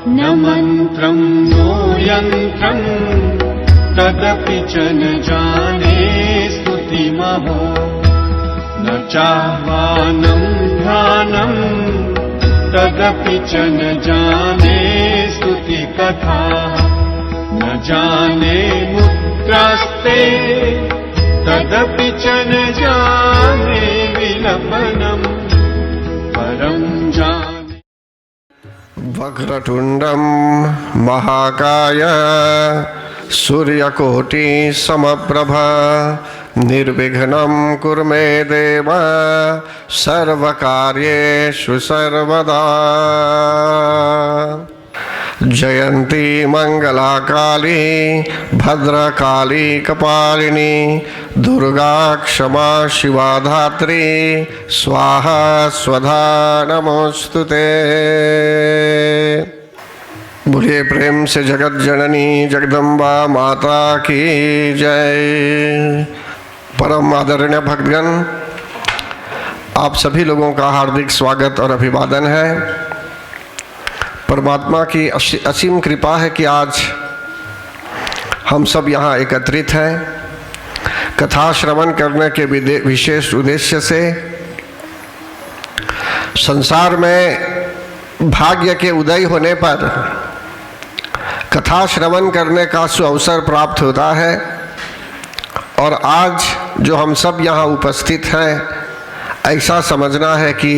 न मन्त्रं नो यन्त्रं तदपि च न जाने स्तुतिमहो न चाह्वानं ध्यानं तदपि च न जाने स्तुतिकथा न जाने मुद्रास्ते तदपि च न जाने विलपनम् परं जाने। वक्रतुण्डं महाकाय सूर्यकोटि समप्रभा निर्विघ्नं कुरु मे देव सर्वकार्येषु सर्वदा। जयंती मंगला काली भद्रकाली कपालिनी दुर्गा क्षमा शिवा धात्री स्वाहा स्वधा नमोस्तुते। बोलिए प्रेम से जगत जननी जगदम्बा माता की जय। परम आदरणीय भक्तगण, आप सभी लोगों का हार्दिक स्वागत और अभिवादन है। परमात्मा की असीम कृपा है कि आज हम सब यहाँ एकत्रित हैं कथा श्रवण करने के विशेष उद्देश्य से। संसार में भाग्य के उदय होने पर कथा श्रवण करने का सुअवसर प्राप्त होता है और आज जो हम सब यहाँ उपस्थित हैं ऐसा समझना है कि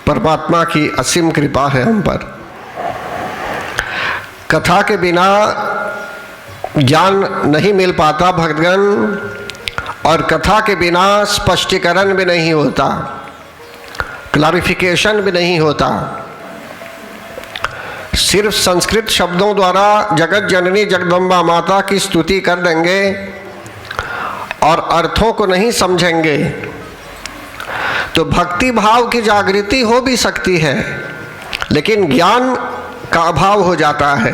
परमात्मा की असीम कृपा है हम पर। कथा के बिना ज्ञान नहीं मिल पाता भक्तगण, और कथा के बिना स्पष्टीकरण भी नहीं होता, क्लैरिफिकेशन भी नहीं होता। सिर्फ संस्कृत शब्दों द्वारा जगत जननी जगदम्बा माता की स्तुति कर देंगे और अर्थों को नहीं समझेंगे तो भक्ति भाव की जागृति हो भी सकती है, लेकिन ज्ञान का अभाव हो जाता है।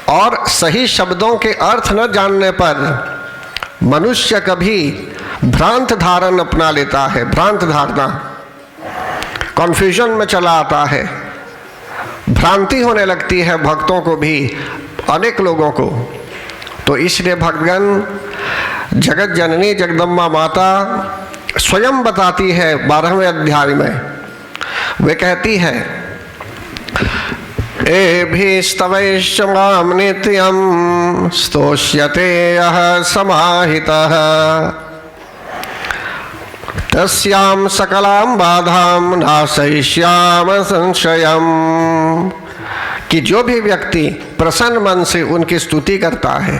और सही शब्दों के अर्थ न जानने पर मनुष्य कभी भ्रांत धारण अपना लेता है, भ्रांत धारणा, कन्फ्यूजन में चला आता है, भ्रांति होने लगती है भक्तों को भी, अनेक लोगों को। तो इसलिए भक्तगण, जगत जननी जगदम्बा माता स्वयं बताती है 12वें अध्याय में, वे कहती है एभिस्तवैश्च मां नित्यं स्तोष्यते यः समाहितः तस्यां सकलां बाधां नाशयिष्यामि संशयम्। कि जो भी व्यक्ति प्रसन्न मन से उनकी स्तुति करता है,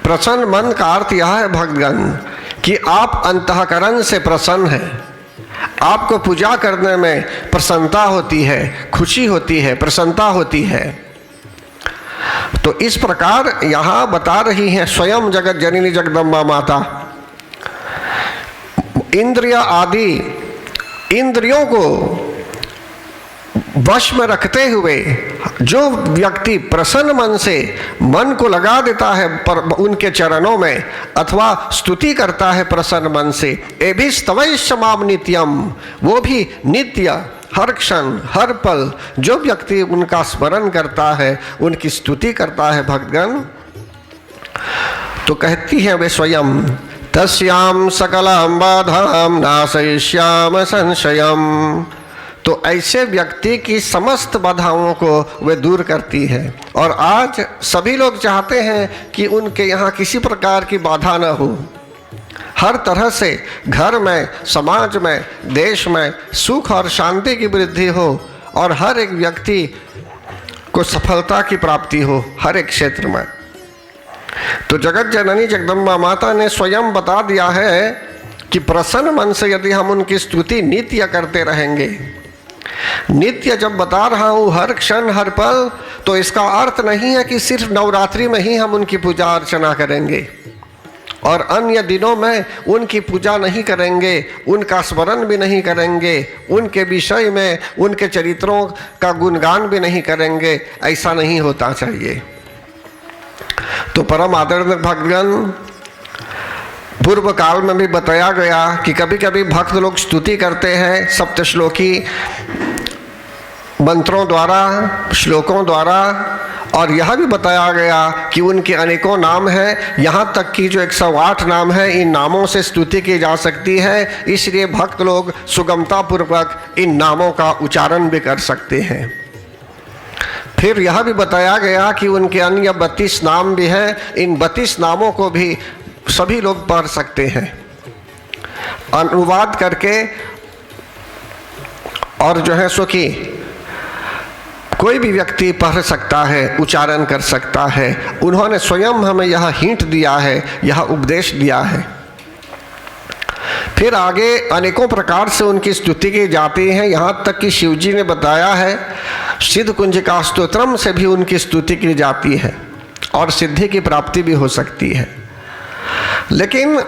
प्रसन्न मन का अर्थ यह है भक्तगण कि आप अंतःकरण से प्रसन्न हैं, आपको पूजा करने में प्रसन्नता होती है, खुशी होती है, प्रसन्नता होती है। तो इस प्रकार यहाँ बता रही हैं स्वयं जगत जननी जगदम्बा माता। इंद्रिय आदि इंद्रियों को वश में रखते हुए जो व्यक्ति प्रसन्न मन से मन को लगा देता है पर उनके चरणों में अथवा स्तुति करता है प्रसन्न मन से, एभी स्तवैश्च मां नित्यम, वो भी नित्य हर क्षण हर पल जो व्यक्ति उनका स्मरण करता है, उनकी स्तुति करता है भक्तगण, तो कहती है वे स्वयं तस्यां सकलां बाधां नाशयिष्यामि संशयम्। तो ऐसे व्यक्ति की समस्त बाधाओं को वे दूर करती है। और आज सभी लोग चाहते हैं कि उनके यहाँ किसी प्रकार की बाधा न हो, हर तरह से घर में, समाज में, देश में सुख और शांति की वृद्धि हो और हर एक व्यक्ति को सफलता की प्राप्ति हो हर एक क्षेत्र में। तो जगत जननी जगदम्बा माता ने स्वयं बता दिया है कि प्रसन्न मन से यदि हम उनकी स्तुति नित्य करते रहेंगे, नित्य जब बता रहा हूँ हर क्षण हर पल, तो इसका अर्थ नहीं है कि सिर्फ नवरात्रि में ही हम उनकी पूजा अर्चना करेंगे और अन्य दिनों में उनकी पूजा नहीं करेंगे, उनका स्मरण भी नहीं करेंगे, उनके विषय में उनके चरित्रों का गुणगान भी नहीं करेंगे। ऐसा नहीं होता चाहिए। तो परम आदरणीय भक्तगण, पूर्व काल में भी बताया गया कि कभी कभी भक्त लोग स्तुति करते हैं सप्तश्लोकी मंत्रों द्वारा, श्लोकों द्वारा, और यह भी बताया गया कि उनके अनेकों नाम हैं। यहाँ तक कि जो 108 नाम है, इन नामों से स्तुति की जा सकती है। इसलिए भक्त लोग सुगमतापूर्वक इन नामों का उच्चारण भी कर सकते हैं। फिर यह भी बताया गया कि उनके अन्य 32 नाम भी हैं। इन 32 नामों को भी सभी लोग पढ़ सकते हैं अनुवाद करके, और जो है सो कि कोई भी व्यक्ति पढ़ सकता है, उच्चारण कर सकता है। उन्होंने स्वयं हमें यह हिंट दिया है, यह उपदेश दिया है। फिर आगे अनेकों प्रकार से उनकी स्तुति की जाती है। यहाँ तक कि शिव जी ने बताया है सिद्ध कुंजिका स्तोत्रम से भी उनकी स्तुति की जाती है और सिद्धि की प्राप्ति भी हो सकती है। लेकिन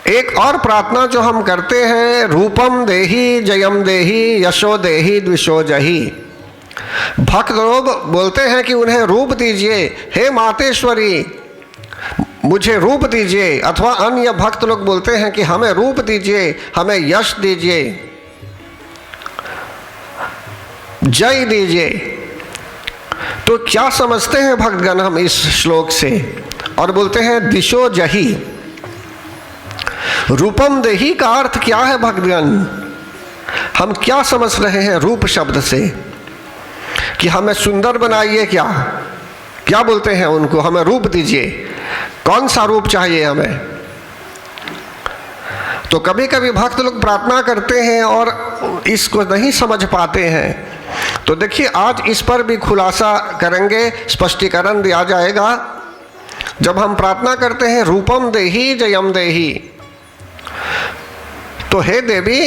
एक और प्रार्थना जो हम करते हैं, रूपम देहि जयम देहि यशो देहि द्विषो जहि। भक्त लोग बोलते हैं कि उन्हें रूप दीजिए, हे मातेश्वरी मुझे रूप दीजिए, अथवा अन्य भक्त लोग बोलते हैं कि हमें रूप दीजिए, हमें यश दीजिए, जय दीजिए। तो क्या समझते हैं भक्तगण हम इस श्लोक से? और बोलते हैं दिशो जही। रूपम देही का अर्थ क्या है भक्तगण? हम क्या समझ रहे हैं रूप शब्द से? कि हमें सुंदर बनाइए, क्या बोलते हैं उनको? हमें रूप दीजिए। कौन सा रूप चाहिए हमें? तो कभी कभी भक्त लोग प्रार्थना करते हैं और इसको नहीं समझ पाते हैं। तो देखिए आज इस पर भी खुलासा करेंगे, स्पष्टीकरण दिया जाएगा। जब हम प्रार्थना करते हैं रूपम देहि जयम देहि, तो हे देवी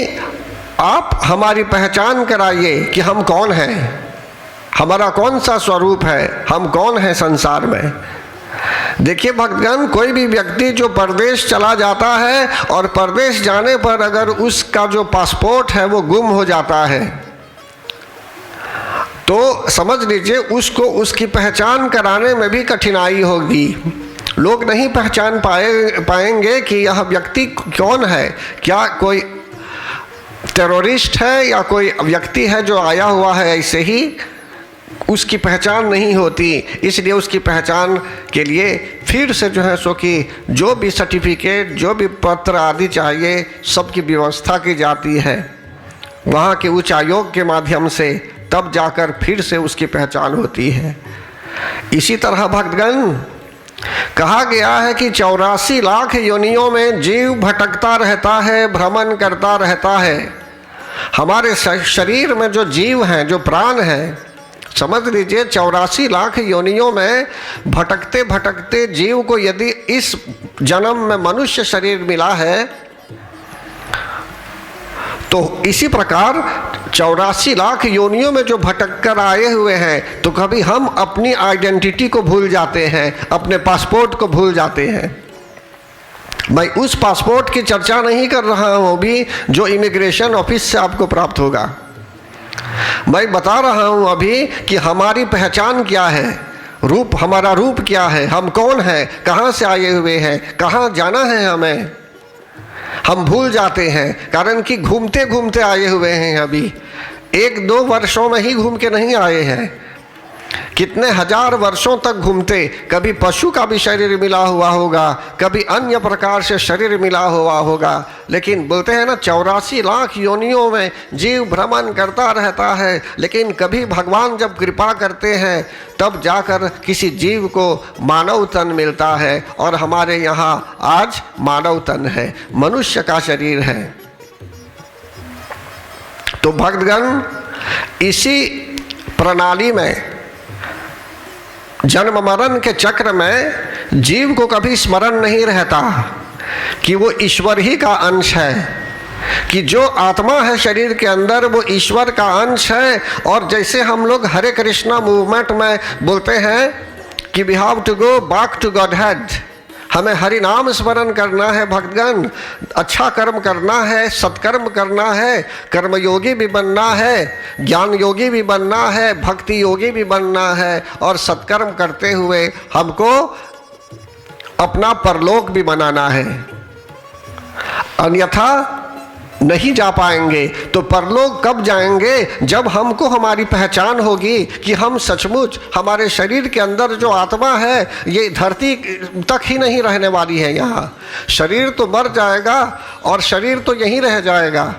आप हमारी पहचान कराइए कि हम कौन हैं, हमारा कौन सा स्वरूप है, हम कौन हैं संसार में। देखिए भक्तगण, कोई भी व्यक्ति जो परदेश चला जाता है और परदेश जाने पर अगर उसका जो पासपोर्ट है वो गुम हो जाता है, तो समझ लीजिए उसको उसकी पहचान कराने में भी कठिनाई होगी। लोग नहीं पहचान पाएंगे कि यह व्यक्ति कौन है, क्या कोई टेररिस्ट है या कोई व्यक्ति है जो आया हुआ है ऐसे ही, उसकी पहचान नहीं होती। इसलिए उसकी पहचान के लिए फिर से जो है सो कि जो भी सर्टिफिकेट, जो भी पत्र आदि चाहिए, सबकी व्यवस्था की जाती है वहाँ के उच्च आयोग के माध्यम से, तब जाकर फिर से उसकी पहचान होती है। इसी तरह भक्तगण कहा गया है कि 84 लाख योनियों में जीव भटकता रहता है, भ्रमण करता रहता है। हमारे शरीर में जो जीव हैं, जो प्राण हैं, समझ लीजिए 84 लाख योनियों में भटकते भटकते जीव को यदि इस जन्म में मनुष्य शरीर मिला है, तो इसी प्रकार 84 लाख योनियों में जो भटक कर आए हुए हैं, तो कभी हम अपनी आइडेंटिटी को भूल जाते हैं, अपने पासपोर्ट को भूल जाते हैं। मैं उस पासपोर्ट की चर्चा नहीं कर रहा हूँ अभी जो इमिग्रेशन ऑफिस से आपको प्राप्त होगा। मैं बता रहा हूँ अभी कि हमारी पहचान क्या है, रूप, हमारा रूप क्या है, हम कौन हैं, कहाँ से आए हुए हैं, कहाँ जाना है हमें, हम भूल जाते हैं। कारण कि घूमते घूमते आए हुए हैं, अभी 1-2 वर्षों में ही घूम के नहीं आए हैं, कितने हजार वर्षों तक घूमते। कभी पशु का भी शरीर मिला हुआ होगा, कभी अन्य प्रकार से शरीर मिला हुआ होगा, लेकिन बोलते हैं ना 84 लाख योनियों में जीव भ्रमण करता रहता है। लेकिन कभी भगवान जब कृपा करते हैं तब जाकर किसी जीव को मानव तन मिलता है, और हमारे यहाँ आज मानव तन है, मनुष्य का शरीर है। तो भक्तगण इसी प्रणाली में, जन्म मरण के चक्र में जीव को कभी स्मरण नहीं रहता कि वो ईश्वर ही का अंश है, कि जो आत्मा है शरीर के अंदर वो ईश्वर का अंश है। और जैसे हम लोग हरे कृष्णा मूवमेंट में बोलते हैं कि we have to go back to Godhead, हमें हरि नाम स्मरण करना है भक्तगण, अच्छा कर्म करना है, सत्कर्म करना है, कर्मयोगी भी बनना है, ज्ञान योगी भी बनना है, भक्ति योगी भी बनना है, और सत्कर्म करते हुए हमको अपना परलोक भी बनाना है। अन्यथा नहीं जा पाएंगे तो परलोक कब जाएंगे? जब हमको हमारी पहचान होगी कि हम सचमुच हमारे शरीर के अंदर जो आत्मा है ये धरती तक ही नहीं रहने वाली है। यहाँ शरीर तो मर जाएगा और शरीर तो यहीं रह जाएगा,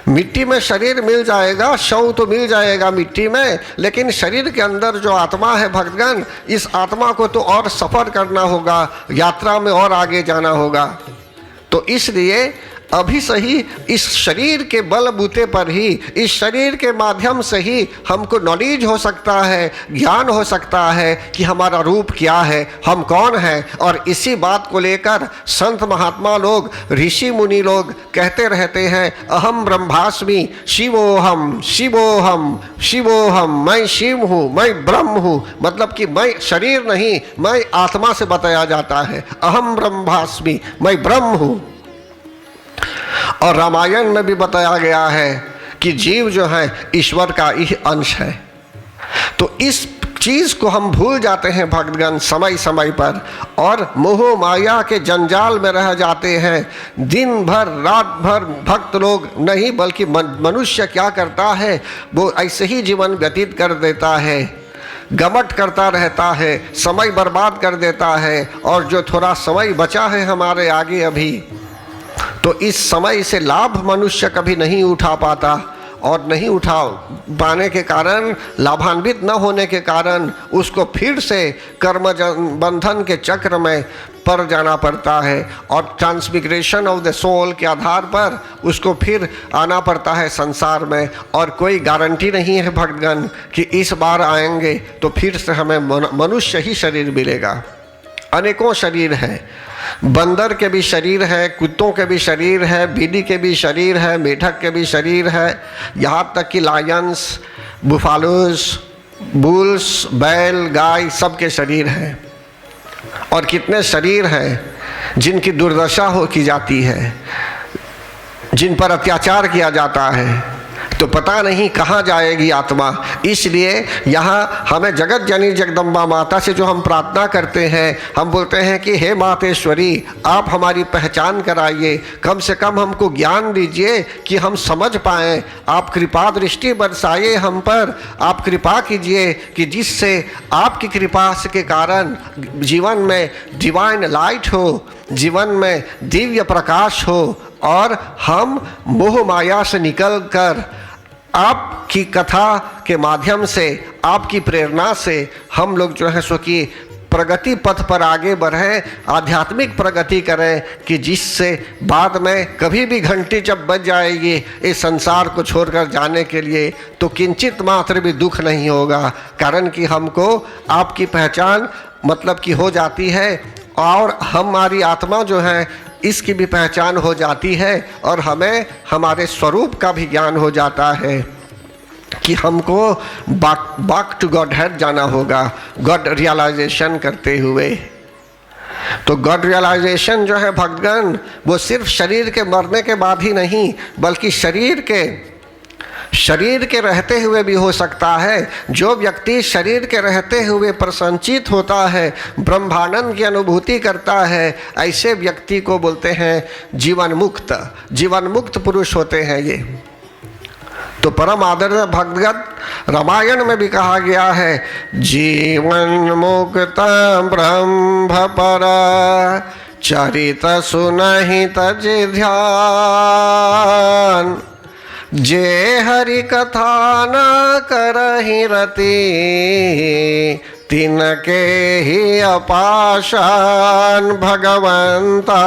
मिट्टी में शरीर मिल जाएगा, शव तो मिल जाएगा मिट्टी में, लेकिन शरीर के अंदर जो आत्मा है भक्तगण, इस आत्मा को तो और सफ़र करना होगा, यात्रा में और आगे जाना होगा। तो इसलिए अभी सही इस शरीर के बलबूते पर ही, इस शरीर के माध्यम से ही हमको नॉलेज हो सकता है, ज्ञान हो सकता है कि हमारा रूप क्या है, हम कौन हैं। और इसी बात को लेकर संत महात्मा लोग, ऋषि मुनि लोग कहते रहते हैं, अहम ब्रह्मास्मि शिवोहम शिवोहम शिवोहम, मैं शिव हूँ, मैं ब्रह्म हूँ। मतलब कि मैं शरीर नहीं, मैं आत्मा से बताया जाता है, अहम ब्रह्मास्मि, मैं ब्रह्म हूँ। और रामायण में भी बताया गया है कि जीव जो है ईश्वर का ही अंश है। तो इस चीज़ को हम भूल जाते हैं भक्तगण समय समय पर, और मोह माया के जंजाल में रह जाते हैं। दिन भर रात भर भक्त लोग नहीं बल्कि मनुष्य क्या करता है, वो ऐसे ही जीवन व्यतीत कर देता है, गमट करता रहता है, समय बर्बाद कर देता है। और जो थोड़ा समय बचा है हमारे आगे अभी, तो इस समय से लाभ मनुष्य कभी नहीं उठा पाता, और नहीं उठा पाने के कारण, लाभान्वित न होने के कारण उसको फिर से कर्म बंधन के चक्र में पड़ जाना पड़ता है। और ट्रांसमिग्रेशन ऑफ द सोल के आधार पर उसको फिर आना पड़ता है संसार में। और कोई गारंटी नहीं है भक्तगण कि इस बार आएंगे तो फिर से हमें मनुष्य ही शरीर मिलेगा। अनेकों शरीर हैं, बंदर के भी शरीर है, कुत्तों के भी शरीर है, बिल्ली के भी शरीर है, मेढक के भी शरीर है, यहाँ तक कि लायंस, बुफालोस, बुल्स, बैल, गाय, सबके शरीर हैं। और कितने शरीर हैं जिनकी दुर्दशा हो की जाती है, जिन पर अत्याचार किया जाता है। तो पता नहीं कहाँ जाएगी आत्मा। इसलिए यहाँ हमें जगत जननी जगदम्बा माता से जो हम प्रार्थना करते हैं, हम बोलते हैं कि हे मातेश्वरी, आप हमारी पहचान कराइए, कम से कम हमको ज्ञान दीजिए कि हम समझ पाएँ। आप कृपा दृष्टि बरसाइए हम पर, आप कृपा कीजिए कि जिससे आपकी कृपा के कारण जीवन में डिवाइन लाइट हो, जीवन में दिव्य प्रकाश हो, और हम मोह माया से निकल कर आपकी कथा के माध्यम से, आपकी प्रेरणा से हम लोग जो है सो कि प्रगति पथ पर आगे बढ़ें, आध्यात्मिक प्रगति करें, कि जिससे बाद में कभी भी घंटी जब बज जाएगी इस संसार को छोड़कर जाने के लिए, तो किंचित मात्र भी दुख नहीं होगा। कारण कि हमको आपकी पहचान मतलब कि हो जाती है, और हमारी आत्मा जो है इसकी भी पहचान हो जाती है, और हमें हमारे स्वरूप का भी ज्ञान हो जाता है कि हमको बैक टू गॉड हेड जाना होगा, गॉड रियलाइजेशन करते हुए। तो गॉड रियलाइजेशन जो है भक्तगण, वो सिर्फ शरीर के मरने के बाद ही नहीं, बल्कि शरीर के रहते हुए भी हो सकता है। जो व्यक्ति शरीर के रहते हुए प्रसन्नचित होता है, ब्रह्मानंद की अनुभूति करता है, ऐसे व्यक्ति को बोलते हैं जीवन मुक्त पुरुष होते हैं ये। तो परम आदरणीय भक्तगण, रामायण में भी कहा गया है, जीवन मुक्त ब्रह्म पर चरित सुनहि तज ध्यान, जे हरि कथा न करहि रति, तिनके ही अपाशान भगवंता,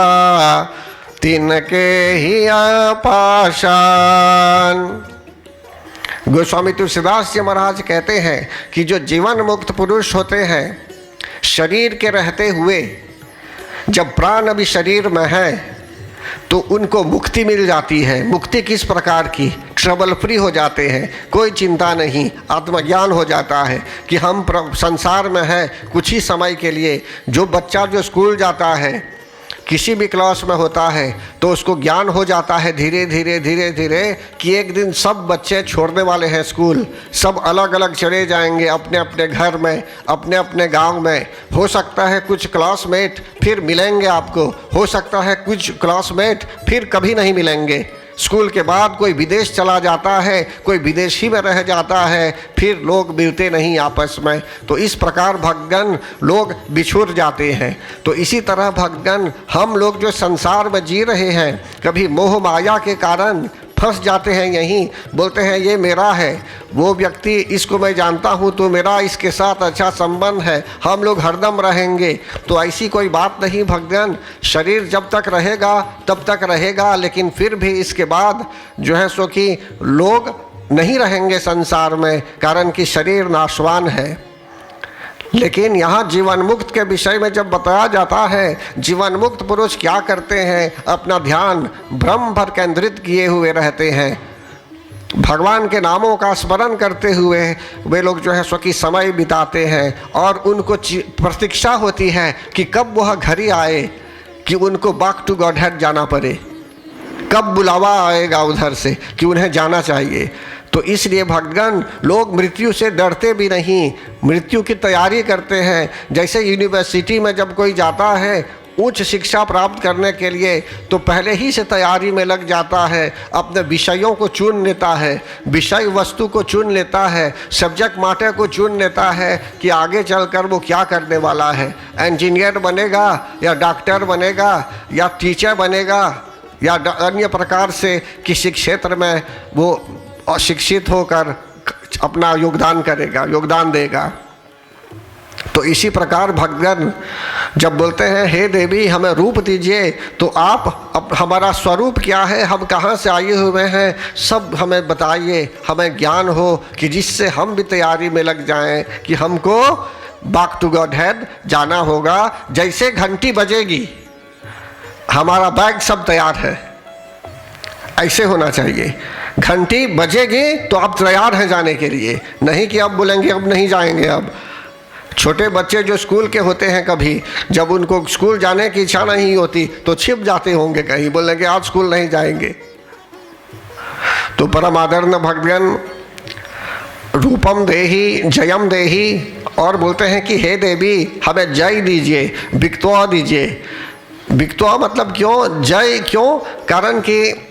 तिनके ही अपाशान। गोस्वामी तुलसीदास जी महाराज कहते हैं कि जो जीवन मुक्त पुरुष होते हैं, शरीर के रहते हुए, जब प्राण अभी शरीर में है तो उनको मुक्ति मिल जाती है। मुक्ति किस प्रकार की? ट्रबल फ्री हो जाते हैं, कोई चिंता नहीं, आत्मज्ञान हो जाता है कि हम संसार में हैं कुछ ही समय के लिए। जो बच्चा जो स्कूल जाता है, किसी भी क्लास में होता है, तो उसको ज्ञान हो जाता है धीरे धीरे कि एक दिन सब बच्चे छोड़ने वाले हैं स्कूल, सब अलग अलग चले जाएंगे अपने अपने घर में, अपने अपने गांव में। हो सकता है कुछ क्लासमेट फिर मिलेंगे आपको, हो सकता है कुछ क्लासमेट फिर कभी नहीं मिलेंगे। स्कूल के बाद कोई विदेश चला जाता है, कोई विदेशी में रह जाता है, फिर लोग मिलते नहीं आपस में। तो इस प्रकार भक्तगण लोग बिछुड़ जाते हैं। तो इसी तरह भक्तगण हम लोग जो संसार में जी रहे हैं, कभी मोह माया के कारण फंस जाते हैं, यहीं बोलते हैं ये मेरा है, वो व्यक्ति इसको मैं जानता हूँ तो मेरा इसके साथ अच्छा संबंध है, हम लोग हरदम रहेंगे। तो ऐसी कोई बात नहीं भक्तगण, शरीर जब तक रहेगा तब तक रहेगा, लेकिन फिर भी इसके बाद जो है सो कि लोग नहीं रहेंगे संसार में, कारण कि शरीर नाशवान है। लेकिन यहाँ जीवन मुक्त के विषय में जब बताया जाता है, जीवन मुक्त पुरुष क्या करते हैं, अपना ध्यान ब्रह्म पर केंद्रित किए हुए रहते हैं, भगवान के नामों का स्मरण करते हुए वे लोग जो है सो कि समय बिताते हैं। और उनको प्रतीक्षा होती है कि कब वह घड़ी आए कि उनको बैक टू गॉडहेड जाना पड़े, कब बुलावा आएगा उधर से कि उन्हें जाना चाहिए। तो इसलिए भक्तगण लोग मृत्यु से डरते भी नहीं, मृत्यु की तैयारी करते हैं। जैसे यूनिवर्सिटी में जब कोई जाता है उच्च शिक्षा प्राप्त करने के लिए, तो पहले ही से तैयारी में लग जाता है, अपने विषयों को चुन लेता है, विषय वस्तु को चुन लेता है, सब्जेक्ट मैटर को चुन लेता है कि आगे चलकर वो क्या करने वाला है, इंजीनियर बनेगा या डॉक्टर बनेगा या टीचर बनेगा या अन्य प्रकार से किसी क्षेत्र में वो शिक्षित होकर अपना योगदान देगा। तो इसी प्रकार भक्तगण जब बोलते हैं हे देवी हमें रूप दीजिए, तो आप हमारा स्वरूप क्या है, हम कहाँ से आए हुए हैं, सब हमें बताइए, हमें ज्ञान हो कि जिससे हम भी तैयारी में लग जाएं कि हमको बैक टू गॉडहेड जाना होगा। जैसे घंटी बजेगी हमारा बैग सब तैयार है, ऐसे होना चाहिए। घंटी बजेगी तो आप तैयार हैं जाने के लिए, नहीं कि आप बोलेंगे अब नहीं जाएंगे। अब छोटे बच्चे जो स्कूल के होते हैं, कभी जब उनको स्कूल जाने की इच्छा नहीं होती तो छिप जाते होंगे कहीं, बोलेंगे आज स्कूल नहीं जाएंगे। तो परम आदरणीय भक्तगण रूपम देहि जयम देहि, और बोलते हैं कि हे देवी हमें जय दीजिए, विक्तवा दीजिए। विक्तवा मतलब क्यों, जय क्यों, कारण कि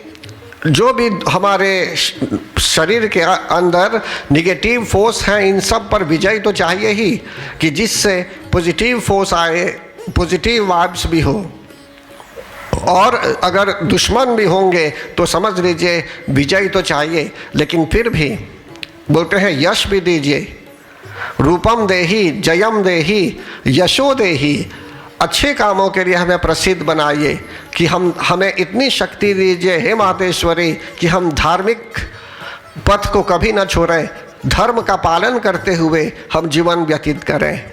जो भी हमारे शरीर के अंदर निगेटिव फोर्स हैं, इन सब पर विजय तो चाहिए ही, कि जिससे पॉजिटिव फोर्स आए, पॉजिटिव वाइब्स भी हो। और अगर दुश्मन भी होंगे तो समझ लीजिए विजय तो चाहिए, लेकिन फिर भी बोलते हैं यश भी दीजिए। रूपम देहि जयम देहि यशो देहि, अच्छे कामों के लिए हमें प्रसिद्ध बनाइए, कि हमें इतनी शक्ति दीजिए हे मातेश्वरी कि हम धार्मिक पथ को कभी न छोड़ें, धर्म का पालन करते हुए हम जीवन व्यतीत करें,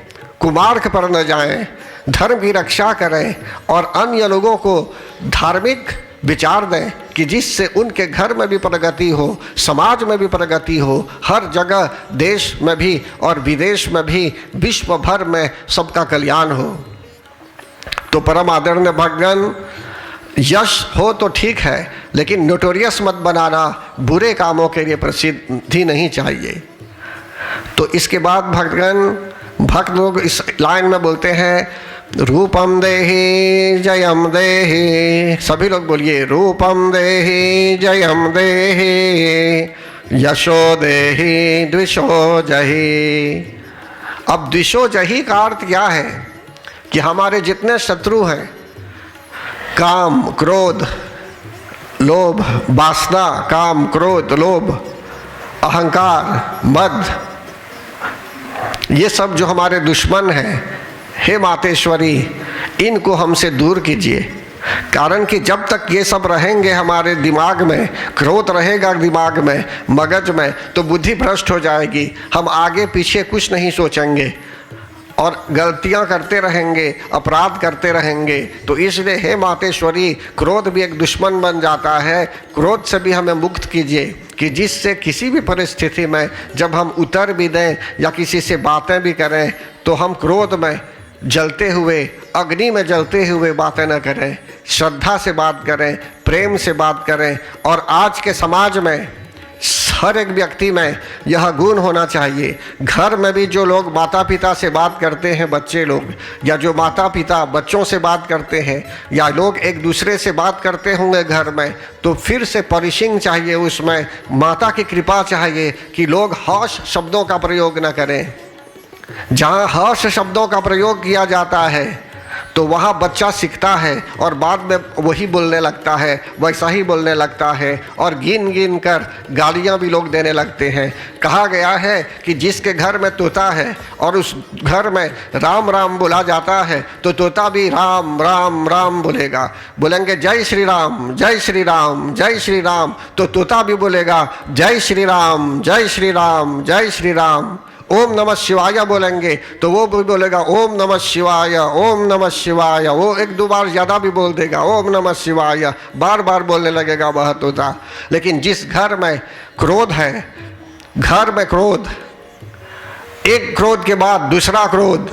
कुमार्ग पर न जाएं, धर्म की रक्षा करें और अन्य लोगों को धार्मिक विचार दें कि जिससे उनके घर में भी प्रगति हो, समाज में भी प्रगति हो, हर जगह देश में भी और विदेश में भी, विश्व भर में सबका कल्याण हो। तो परम आदरणीय भक्तगण यश हो तो ठीक है, लेकिन नोटोरियस मत बनाना, बुरे कामों के लिए प्रसिद्धि नहीं चाहिए। तो इसके बाद भक्तगण भक्त लोग इस लाइन में बोलते हैं रूपम देहि जयम देहि, सभी लोग बोलिए रूपम देहि जयम देहि यशो देहि द्विषो जहि। अब द्विषो जहि का अर्थ क्या है कि हमारे जितने शत्रु हैं, काम क्रोध लोभ वासना, काम क्रोध लोभ अहंकार मद, ये सब जो हमारे दुश्मन हैं, हे मातेश्वरी इनको हमसे दूर कीजिए। कारण कि जब तक ये सब रहेंगे हमारे दिमाग में, क्रोध रहेगा दिमाग में, मगज में, तो बुद्धि भ्रष्ट हो जाएगी, हम आगे पीछे कुछ नहीं सोचेंगे और गलतियां करते रहेंगे, अपराध करते रहेंगे। तो इसलिए हे मातेश्वरी क्रोध भी एक दुश्मन बन जाता है, क्रोध से भी हमें मुक्त कीजिए, कि जिससे किसी भी परिस्थिति में जब हम उतर भी दें या किसी से बातें भी करें तो हम क्रोध में जलते हुए, अग्नि में जलते हुए बातें न करें, श्रद्धा से बात करें, प्रेम से बात करें। और आज के समाज में हर एक व्यक्ति में यह गुण होना चाहिए। घर में भी जो लोग माता पिता से बात करते हैं, बच्चे लोग, या जो माता पिता बच्चों से बात करते हैं, या लोग एक दूसरे से बात करते होंगे घर में, तो फिर से परिशिंग चाहिए, उसमें माता की कृपा चाहिए कि लोग हर्ष शब्दों का प्रयोग न करें। जहाँ हर्ष शब्दों का प्रयोग किया जाता है तो वहाँ बच्चा सीखता है और बाद में वही बोलने लगता है, वैसा ही बोलने लगता है, और गिन गिन कर गालियाँ भी लोग देने लगते हैं। कहा गया है कि जिसके घर में तोता है और उस घर में राम राम बोला जाता है तो तोता भी राम राम राम बोलेगा। बोलेंगे जय श्री राम जय श्री राम जय श्री राम, तो तोता भी बोलेगा जय श्री राम जय श्री राम जय श्री राम। ओम नमः शिवाय बोलेंगे तो वो भी बोलेगा ओम नमः शिवाय ओम नमः शिवाय। वो एक दो बार ज़्यादा भी बोल देगा ओम नमः शिवाय, बार बार बोलने लगेगा वह तोता। लेकिन जिस घर में क्रोध है, घर में क्रोध, एक क्रोध के बाद दूसरा क्रोध,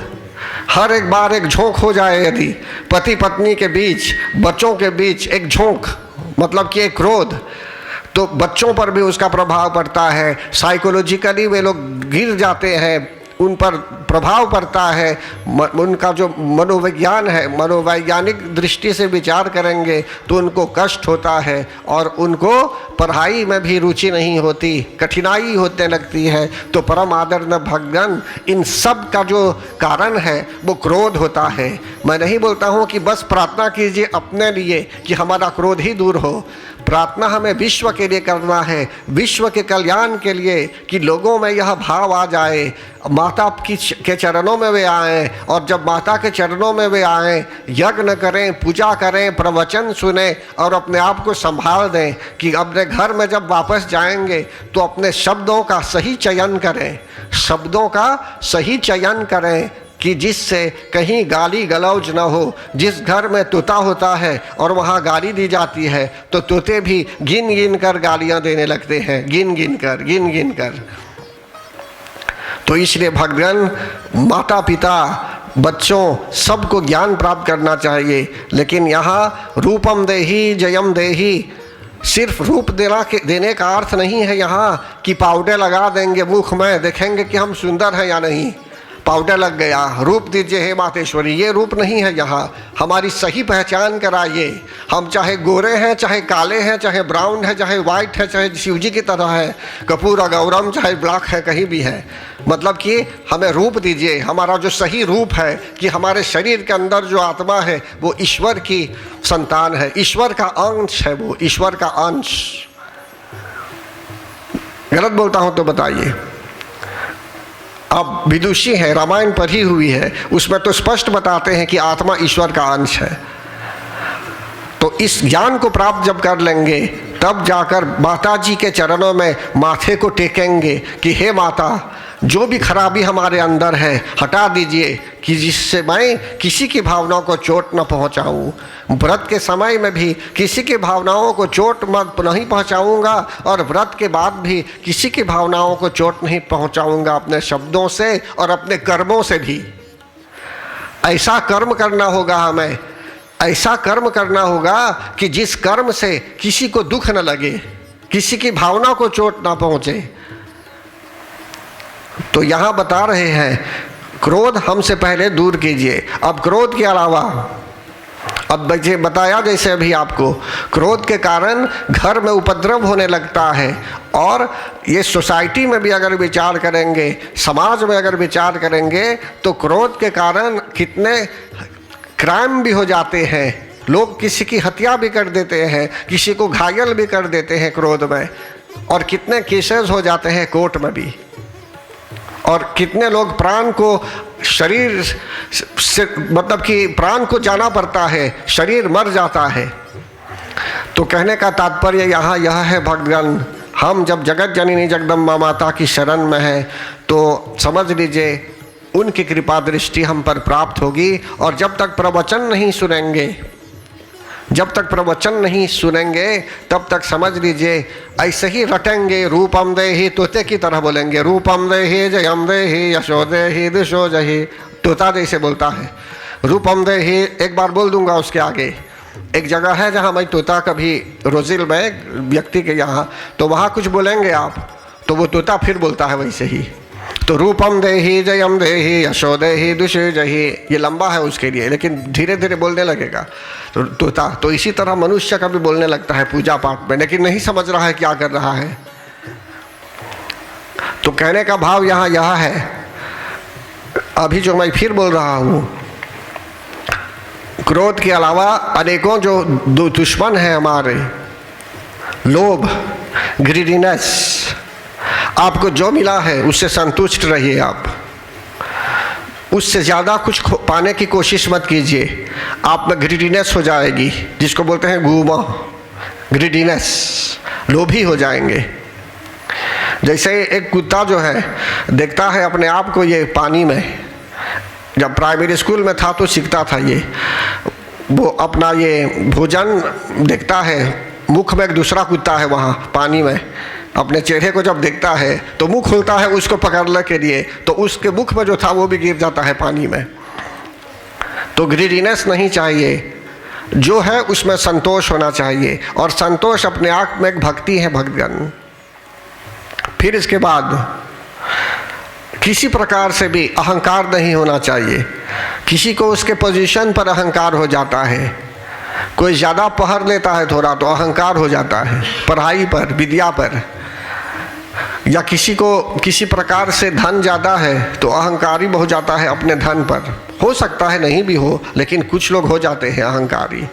हर एक बार एक झोंक हो जाए, यदि पति पत्नी के बीच, बच्चों के बीच एक झोंक, मतलब कि एक क्रोध, तो बच्चों पर भी उसका प्रभाव पड़ता है। साइकोलॉजिकली वे लोग गिर जाते हैं, उन पर प्रभाव पड़ता है। उनका जो मनोविज्ञान है, मनोवैज्ञानिक दृष्टि से विचार करेंगे तो उनको कष्ट होता है और उनको पढ़ाई में भी रुचि नहीं होती, कठिनाई होने लगती है। तो परम आदरणीय भगवान, इन सब का जो कारण है वो क्रोध होता है। मैं नहीं बोलता हूँ कि बस प्रार्थना कीजिए अपने लिए कि हमारा क्रोध ही दूर हो। प्रार्थना हमें विश्व के लिए करना है, विश्व के कल्याण के लिए, कि लोगों में यह भाव आ जाए, माता के चरणों में वे आएँ, और जब माता के चरणों में वे आएँ, यज्ञ करें, पूजा करें, प्रवचन सुने और अपने आप को संभाल दें कि अपने घर में जब वापस जाएंगे तो अपने शब्दों का सही चयन करें, शब्दों का सही चयन करें कि जिससे कहीं गाली गलौज न हो। जिस घर में तोता होता है और वहाँ गाली दी जाती है तो तोते भी गिन गिन कर गालियाँ देने लगते हैं, गिन गिन कर। तो इसलिए भगवान, माता पिता, बच्चों सबको ज्ञान प्राप्त करना चाहिए। लेकिन यहाँ रूपम देहि जयम देहि, सिर्फ रूप देने का अर्थ नहीं है यहाँ कि पाउडर लगा देंगे मुख में, देखेंगे कि हम सुंदर हैं या नहीं, पाउडर लग गया, रूप दीजिए हे मातेश्वरी, ये रूप नहीं है यहाँ। हमारी सही पहचान कराइए, हम चाहे गोरे हैं, चाहे काले हैं, चाहे ब्राउन है, चाहे वाइट है, चाहे शिवजी की तरह है, कपूर गौरम, चाहे ब्लैक है, कहीं भी है। मतलब कि हमें रूप दीजिए, हमारा जो सही रूप है, कि हमारे शरीर के अंदर जो आत्मा है वो ईश्वर की संतान है, ईश्वर का अंश है, वो ईश्वर का अंश। गलत बोलता हूँ तो बताइए। अब विदुषी है, रामायण पढ़ी हुई है, उसमें तो स्पष्ट बताते हैं कि आत्मा ईश्वर का अंश है। तो इस ज्ञान को प्राप्त जब कर लेंगे तब जाकर माता जी के चरणों में माथे को टेकेंगे कि हे माता, जो भी खराबी हमारे अंदर है हटा दीजिए, कि जिससे मैं किसी की भावनाओं को चोट न पहुंचाऊं। व्रत के समय में भी किसी की भावनाओं को चोट नहीं पहुंचाऊंगा, और व्रत के बाद भी किसी की भावनाओं को चोट नहीं पहुंचाऊंगा, अपने शब्दों से और अपने कर्मों से भी। ऐसा कर्म करना होगा हमें, ऐसा कर्म करना होगा कि जिस कर्म से किसी को दुख न लगे, किसी की भावना को चोट ना पहुंचे। तो यहाँ बता रहे हैं क्रोध हमसे पहले दूर कीजिए। अब क्रोध के अलावा, अब बताया जैसे अभी आपको, क्रोध के कारण घर में उपद्रव होने लगता है। और ये सोसाइटी में भी अगर विचार करेंगे, समाज में अगर विचार करेंगे, तो क्रोध के कारण कितने क्राइम भी हो जाते हैं। लोग किसी की हत्या भी कर देते हैं, किसी को घायल भी कर देते हैं क्रोध में, और कितने केसेस हो जाते हैं कोर्ट में भी, और कितने लोग प्राण को शरीर से, मतलब कि प्राण को जाना पड़ता है, शरीर मर जाता है। तो कहने का तात्पर्य यहाँ यह है भगवान, हम जब जगत जननी जगदम्बा माता की शरण में हैं तो समझ लीजिए उनकी कृपा दृष्टि हम पर प्राप्त होगी। और जब तक प्रवचन नहीं सुनेंगे, जब तक प्रवचन नहीं सुनेंगे तब तक समझ लीजिए ऐसे ही रटेंगे। रूपम देहि, तोते की तरह बोलेंगे, रूपम देहि जयम देहि यशो देहि दिशो जहि, तोता जैसे बोलता है। रूपम देहि एक बार बोल दूंगा, उसके आगे एक जगह है जहाँ मैं तोता कभी रोजिल में व्यक्ति के यहाँ, तो वहाँ कुछ बोलेंगे आप तो वो तोता फिर बोलता है वैसे ही। तो रूपम देहि जयम देहि यशो देहि दुषे जहि, ये लंबा है उसके लिए, लेकिन धीरे धीरे बोलने लगेगा तो तोता। तो इसी तरह मनुष्य का भी बोलने लगता है पूजा पाठ में, लेकिन नहीं समझ रहा है क्या कर रहा है। तो कहने का भाव यहाँ यह है, अभी जो मैं फिर बोल रहा हूँ, क्रोध के अलावा अनेकों जो दुश्मन हैं हमारे, लोभ, ग्रीडीनेस, आपको जो मिला है उससे संतुष्ट रहिए आप, उससे ज़्यादा कुछ पाने की कोशिश मत कीजिए, आप में ग्रीडीनेस हो जाएगी, जिसको बोलते हैं गुमा, ग्रीडीनेस, लोभी हो जाएंगे। जैसे एक कुत्ता जो है देखता है अपने आप को ये पानी में, जब प्राइमरी स्कूल में था तो सीखता था ये, वो अपना ये भोजन देखता है, मुख में एक दूसरा कुत्ता है वहाँ पानी में, अपने चेहरे को जब देखता है तो मुंह खुलता है उसको पकड़ने के लिए, तो उसके मुख में जो था वो भी गिर जाता है पानी में। तो ग्रीडीनेस नहीं चाहिए, जो है उसमें संतोष होना चाहिए, और संतोष अपने आप में एक भक्ति है भक्तगण। फिर इसके बाद किसी प्रकार से भी अहंकार नहीं होना चाहिए। किसी को उसके पोजीशन पर अहंकार हो जाता है, कोई ज़्यादा पढ़ लेता है थोड़ा तो अहंकार हो जाता है, पढ़ाई पर, विद्या पर, या किसी को किसी प्रकार से धन ज़्यादा है तो अहंकारी हो जाता है अपने धन पर। हो सकता है नहीं भी हो, लेकिन कुछ लोग हो जाते हैं अहंकारी।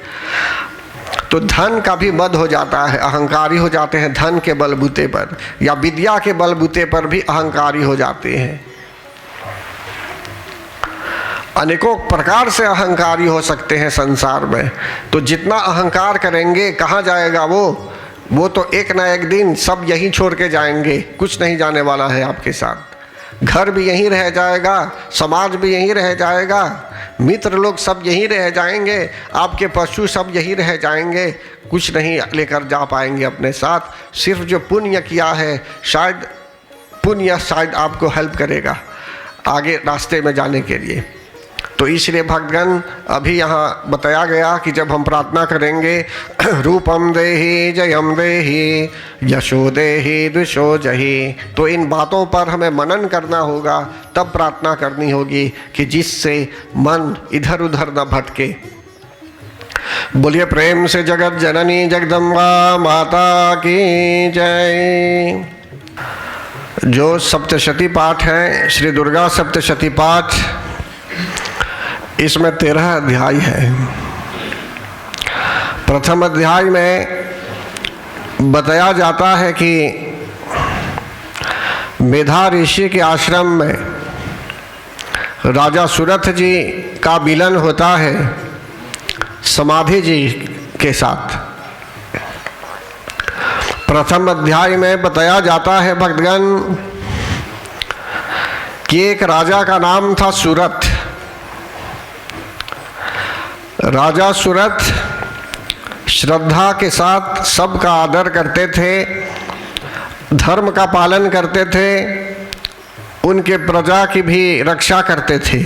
तो धन का भी मद हो जाता है, अहंकारी हो जाते हैं धन के बलबूते पर, या विद्या के बलबूते पर भी अहंकारी हो जाते हैं। अनेकों प्रकार से अहंकारी हो सकते हैं संसार में। तो जितना अहंकार करेंगे कहाँ जाएगा वो तो एक ना एक दिन सब यहीं छोड़ के जाएंगे, कुछ नहीं जाने वाला है आपके साथ। घर भी यहीं रह जाएगा, समाज भी यहीं रह जाएगा, मित्र लोग सब यहीं रह जाएंगे, आपके पशु सब यहीं रह जाएंगे, कुछ नहीं लेकर जा पाएंगे अपने साथ। सिर्फ जो पुण्य किया है, शायद पुण्य शायद आपको हेल्प करेगा आगे रास्ते में जाने के लिए। तो इसलिए भक्तगण, अभी यहाँ बताया गया कि जब हम प्रार्थना करेंगे रूपम देहि जयम देहि यशो देहि दुषो जहि, तो इन बातों पर हमें मनन करना होगा, तब प्रार्थना करनी होगी कि जिससे मन इधर उधर न भटके। बोलिए प्रेम से जगत जननी जगदम्बा माता की जय। जो सप्तशती पाठ है, श्री दुर्गा सप्तशती पाठ, इसमें 13 अध्याय है। प्रथम अध्याय में बताया जाता है कि मेधा ऋषि के आश्रम में राजा सुरथ जी का मिलन होता है समाधि जी के साथ। प्रथम अध्याय में बताया जाता है भक्तगण कि एक राजा का नाम था सुरथ। राजा सुरथ श्रद्धा के साथ सबका आदर करते थे, धर्म का पालन करते थे, उनके प्रजा की भी रक्षा करते थे।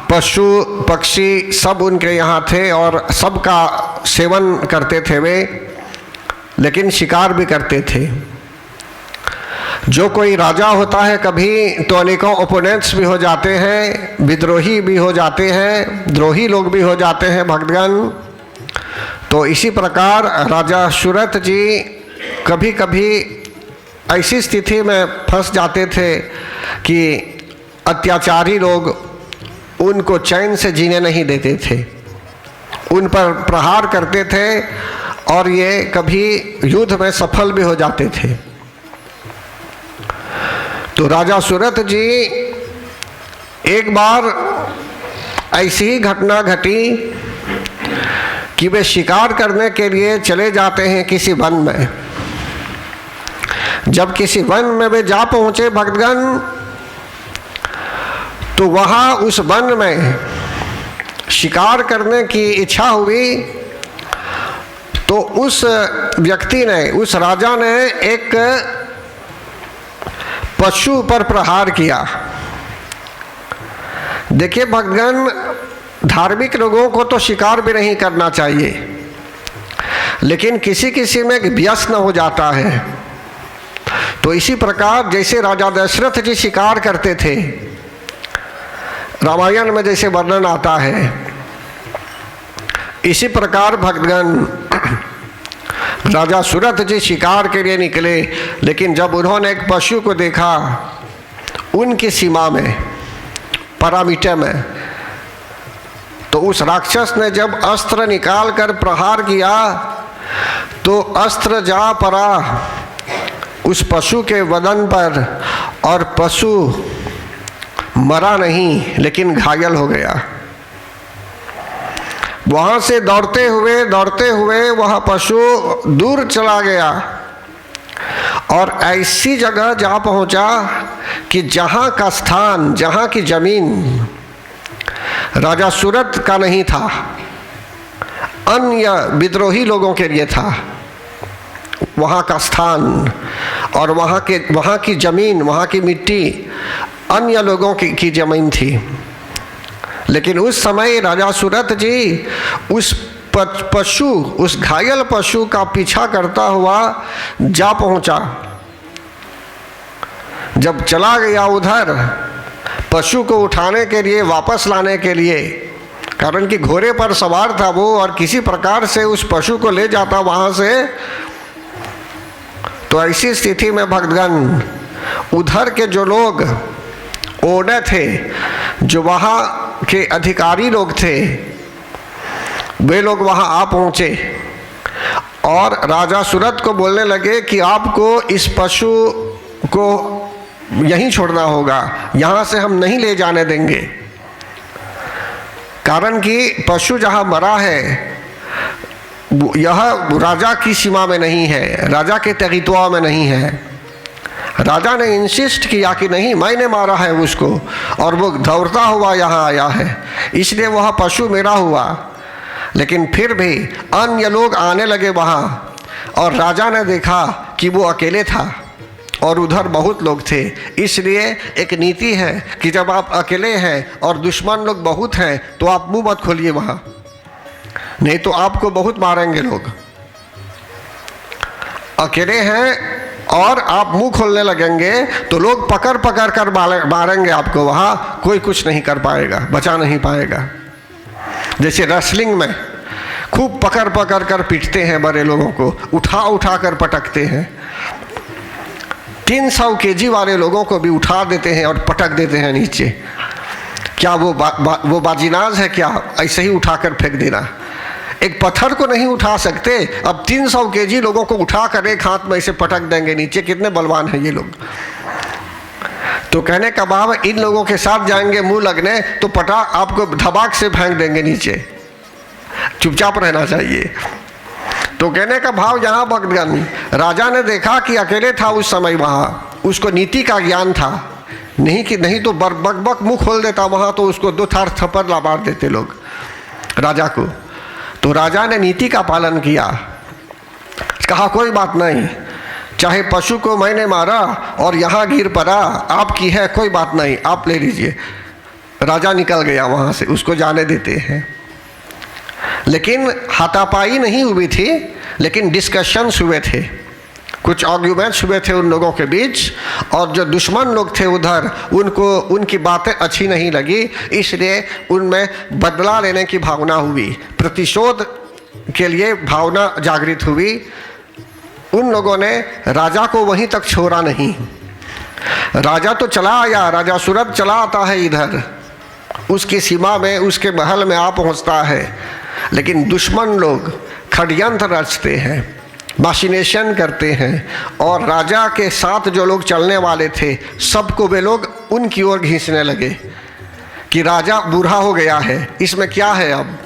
पशु पक्षी सब उनके यहाँ थे और सबका सेवन करते थे वे, लेकिन शिकार भी करते थे। जो कोई राजा होता है कभी तो अनेकों ओपोनेंट्स भी हो जाते हैं, विद्रोही भी हो जाते हैं, द्रोही लोग भी हो जाते हैं भक्तगण। तो इसी प्रकार राजा सुरथ जी कभी कभी ऐसी स्थिति में फंस जाते थे कि अत्याचारी लोग उनको चैन से जीने नहीं देते थे, उन पर प्रहार करते थे और ये कभी युद्ध में सफल भी हो जाते थे। तो राजा सुरथ जी एक बार ऐसी ही घटना घटी कि वे शिकार करने के लिए चले जाते हैं किसी वन में। जब किसी वन में वे जा पहुंचे भक्तगण, तो वहाँ उस वन में शिकार करने की इच्छा हुई। तो उस व्यक्ति ने, उस राजा ने एक पशु पर प्रहार किया। देखिए भक्तगण, धार्मिक लोगों को तो शिकार भी नहीं करना चाहिए, लेकिन किसी किसी में व्यसन हो जाता है। तो इसी प्रकार जैसे राजा दशरथ जी शिकार करते थे, रामायण में जैसे वर्णन आता है, इसी प्रकार भक्तगण राजा सुरथ जी शिकार के लिए निकले, लेकिन जब उन्होंने एक पशु को देखा उनकी सीमा में, पैरामीटर में, तो उस राक्षस ने जब अस्त्र निकाल कर प्रहार किया तो अस्त्र जा पड़ा उस पशु के बदन पर और पशु मरा नहीं लेकिन घायल हो गया। वहां से दौड़ते हुए वह पशु दूर चला गया और ऐसी जगह जा पहुंचा कि जहां का स्थान, जहां की जमीन राजा सुरथ का नहीं था, अन्य विद्रोही लोगों के लिए था। वहाँ का स्थान और वहाँ की जमीन, वहाँ की मिट्टी अन्य लोगों की जमीन थी। लेकिन उस समय राजा सुरथ जी उस पशु, उस घायल पशु का पीछा करता हुआ जा पहुँचा। जब चला गया उधर पशु को उठाने के लिए, वापस लाने के लिए, कारण कि घोड़े पर सवार था वो और किसी प्रकार से उस पशु को ले जाता वहाँ से, तो ऐसी स्थिति में भक्तगण उधर के जो लोग ओढ़े थे, जो वहाँ के अधिकारी लोग थे, वे लोग वहाँ आ पहुँचे और राजा सुरथ को बोलने लगे कि आपको इस पशु को यहीं छोड़ना होगा, यहाँ से हम नहीं ले जाने देंगे। कारण कि पशु जहाँ मरा है यह राजा की सीमा में नहीं है, राजा के तरीक़ों में नहीं है। राजा ने इंसिस्ट किया कि नहीं, मैंने मारा है उसको और वो दौड़ता हुआ यहाँ आया है, इसलिए वह पशु मेरा हुआ। लेकिन फिर भी अन्य लोग आने लगे वहाँ और राजा ने देखा कि वो अकेले था और उधर बहुत लोग थे। इसलिए एक नीति है कि जब आप अकेले हैं और दुश्मन लोग बहुत हैं तो आप मुंह मत खोलिए वहाँ, नहीं तो आपको बहुत मारेंगे लोग। अकेले हैं और आप मुंह खोलने लगेंगे तो लोग पकड़ पकड़ कर मारेंगे आपको, वहाँ कोई कुछ नहीं कर पाएगा, बचा नहीं पाएगा। जैसे रेसलिंग में खूब पकड़ पकड़ कर पीटते हैं, बड़े लोगों को उठा उठा कर पटकते हैं, 300 केजी वाले लोगों को भी उठा देते हैं और पटक देते हैं नीचे। क्या वो बाजीनाज है क्या, ऐसे ही उठाकर फेंक देना? एक पत्थर को नहीं उठा सकते, अब 300 केजी लोगों को उठाकर एक हाथ में ऐसे पटक देंगे नीचे। कितने बलवान हैं ये लोग। तो कहने का भाव, इन लोगों के साथ जाएंगे मुंह लगने तो पटा आपको धबाक से फेंक देंगे नीचे, चुपचाप रहना चाहिए। तो कहने का भाव यहाँ भक्तगण, राजा ने देखा कि अकेले था उस समय वहाँ, उसको नीति का ज्ञान था, नहीं कि नहीं तो बक बक मुँह खोल देता वहाँ तो उसको 2 थार थप्पड़ मार देते लोग राजा को। तो राजा ने नीति का पालन किया, कहा कोई बात नहीं, चाहे पशु को मैंने मारा और यहाँ गिर पड़ा, आपकी है, कोई बात नहीं, आप ले लीजिए। राजा निकल गया वहाँ से, उसको जाने देते हैं। लेकिन हाथापाई नहीं हुई थी, लेकिन डिस्कशंस हुए थे, कुछ आर्ग्यूमेंट्स हुए थे उन लोगों के बीच, और जो दुश्मन लोग थे उधर उनको उनकी बातें अच्छी नहीं लगी, इसलिए उनमें बदला लेने की भावना हुई, प्रतिशोध के लिए भावना जागृत हुई। उन लोगों ने राजा को वहीं तक छोड़ा नहीं। राजा तो चला आया, राजा सुरथ चला आता है इधर, उसकी सीमा में, उसके महल में आ पहुंचता है, लेकिन दुश्मन लोग षड्यंत्र रचते हैं, माशिनेशन करते हैं, और राजा के साथ जो लोग चलने वाले थे सबको वे लोग उनकी ओर खींचने लगे कि राजा बूढ़ा हो गया है, इसमें क्या है, अब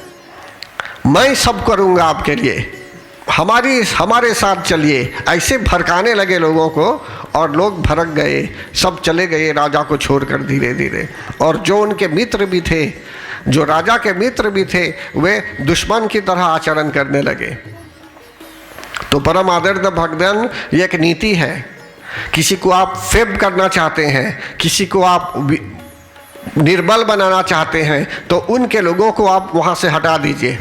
मैं सब करूँगा आपके लिए, हमारे साथ चलिए। ऐसे भड़काने लगे लोगों को और लोग भड़क गए, सब चले गए राजा को छोड़कर धीरे धीरे। और जो उनके मित्र भी थे, जो राजा के मित्र भी थे, वे दुश्मन की तरह आचरण करने लगे। तो परम आदरणीय भक्तजन, ये एक नीति है। किसी को आप फेब करना चाहते हैं, किसी को आप निर्बल बनाना चाहते हैं तो उनके लोगों को आप वहाँ से हटा दीजिए,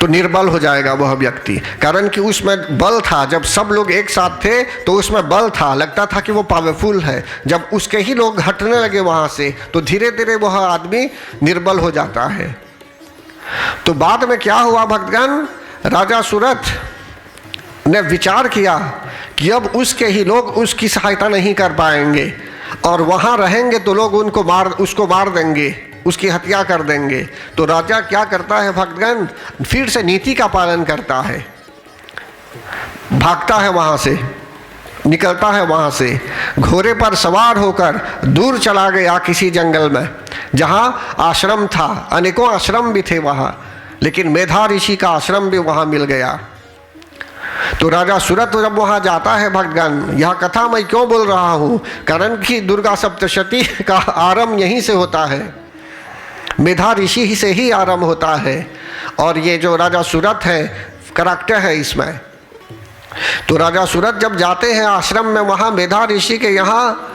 तो निर्बल हो जाएगा वह व्यक्ति। कारण कि उसमें बल था, जब सब लोग एक साथ थे तो उसमें बल था, लगता था कि वो पावरफुल है। जब उसके ही लोग हटने लगे वहाँ से तो धीरे धीरे वह आदमी निर्बल हो जाता है। तो बाद में क्या हुआ भक्तगण, राजा सुरथ ने विचार किया कि अब उसके ही लोग उसकी सहायता नहीं कर पाएंगे और वहाँ रहेंगे तो लोग उसको मार देंगे, उसकी हत्या कर देंगे। तो राजा क्या करता है भक्तगण, फिर से नीति का पालन करता है, भागता है वहाँ से, निकलता है वहाँ से, घोड़े पर सवार होकर दूर चला गया किसी जंगल में जहाँ आश्रम था। अनेकों आश्रम भी थे वहाँ, लेकिन मेधा ऋषि का आश्रम भी वहाँ मिल गया। तो राजा सुरथ जब वहाँ जाता है भक्तगण, यह कथा मैं क्यों बोल रहा हूँ, कारण कि दुर्गा सप्तशती का आरंभ यहीं से होता है, मेधा ऋषि ही से ही आरंभ होता है। और ये जो राजा सुरथ है करैक्टर है इसमें। तो राजा सुरथ जब जाते हैं आश्रम में वहाँ मेधा ऋषि के यहाँ,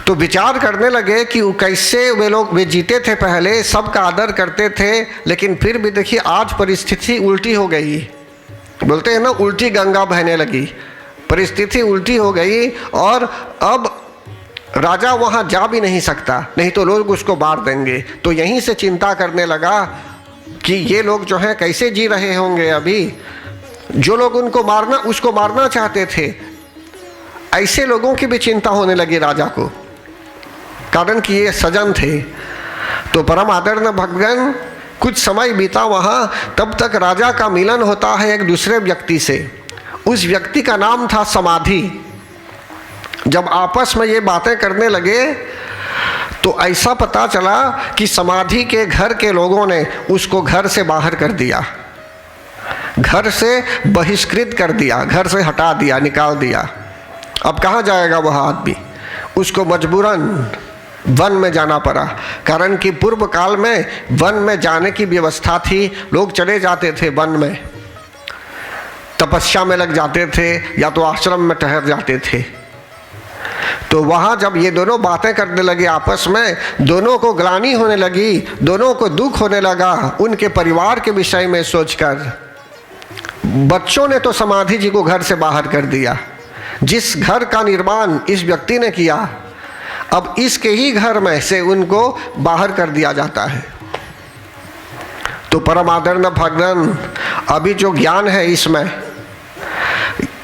तो विचार करने लगे कि कैसे वे जीते थे पहले, सबका आदर करते थे, लेकिन फिर भी देखिए आज परिस्थिति उल्टी हो गई। बोलते हैं ना, उल्टी गंगा बहने लगी, परिस्थिति उल्टी हो गई और अब राजा वहाँ जा भी नहीं सकता, नहीं तो लोग उसको मार देंगे। तो यहीं से चिंता करने लगा कि ये लोग जो हैं कैसे जी रहे होंगे अभी, जो लोग उसको मारना चाहते थे, ऐसे लोगों की भी चिंता होने लगी राजा को, कारण कि ये सजन थे। तो परम आदरणीय भक्तगण, कुछ समय बीता वहाँ, तब तक राजा का मिलन होता है एक दूसरे व्यक्ति से। उस व्यक्ति का नाम था समाधि। जब आपस में ये बातें करने लगे तो ऐसा पता चला कि समाधि के घर के लोगों ने उसको घर से बाहर कर दिया, घर से बहिष्कृत कर दिया, घर से हटा दिया, निकाल दिया। अब कहाँ जाएगा वह आदमी, उसको मजबूरन वन में जाना पड़ा। कारण कि पूर्व काल में वन में जाने की व्यवस्था थी, लोग चले जाते थे वन में, तपस्या में लग जाते थे या तो आश्रम में ठहर जाते थे। तो वहाँ जब ये दोनों बातें करने लगे आपस में, दोनों को ग्लानि होने लगी, दोनों को दुख होने लगा उनके परिवार के विषय में सोचकर। बच्चों ने तो समाधि जी को घर से बाहर कर दिया, जिस घर का निर्माण इस व्यक्ति ने किया, अब इसके ही घर में से उनको बाहर कर दिया जाता है। तो परम आदरणीय भगवान, अभी जो ज्ञान है इसमें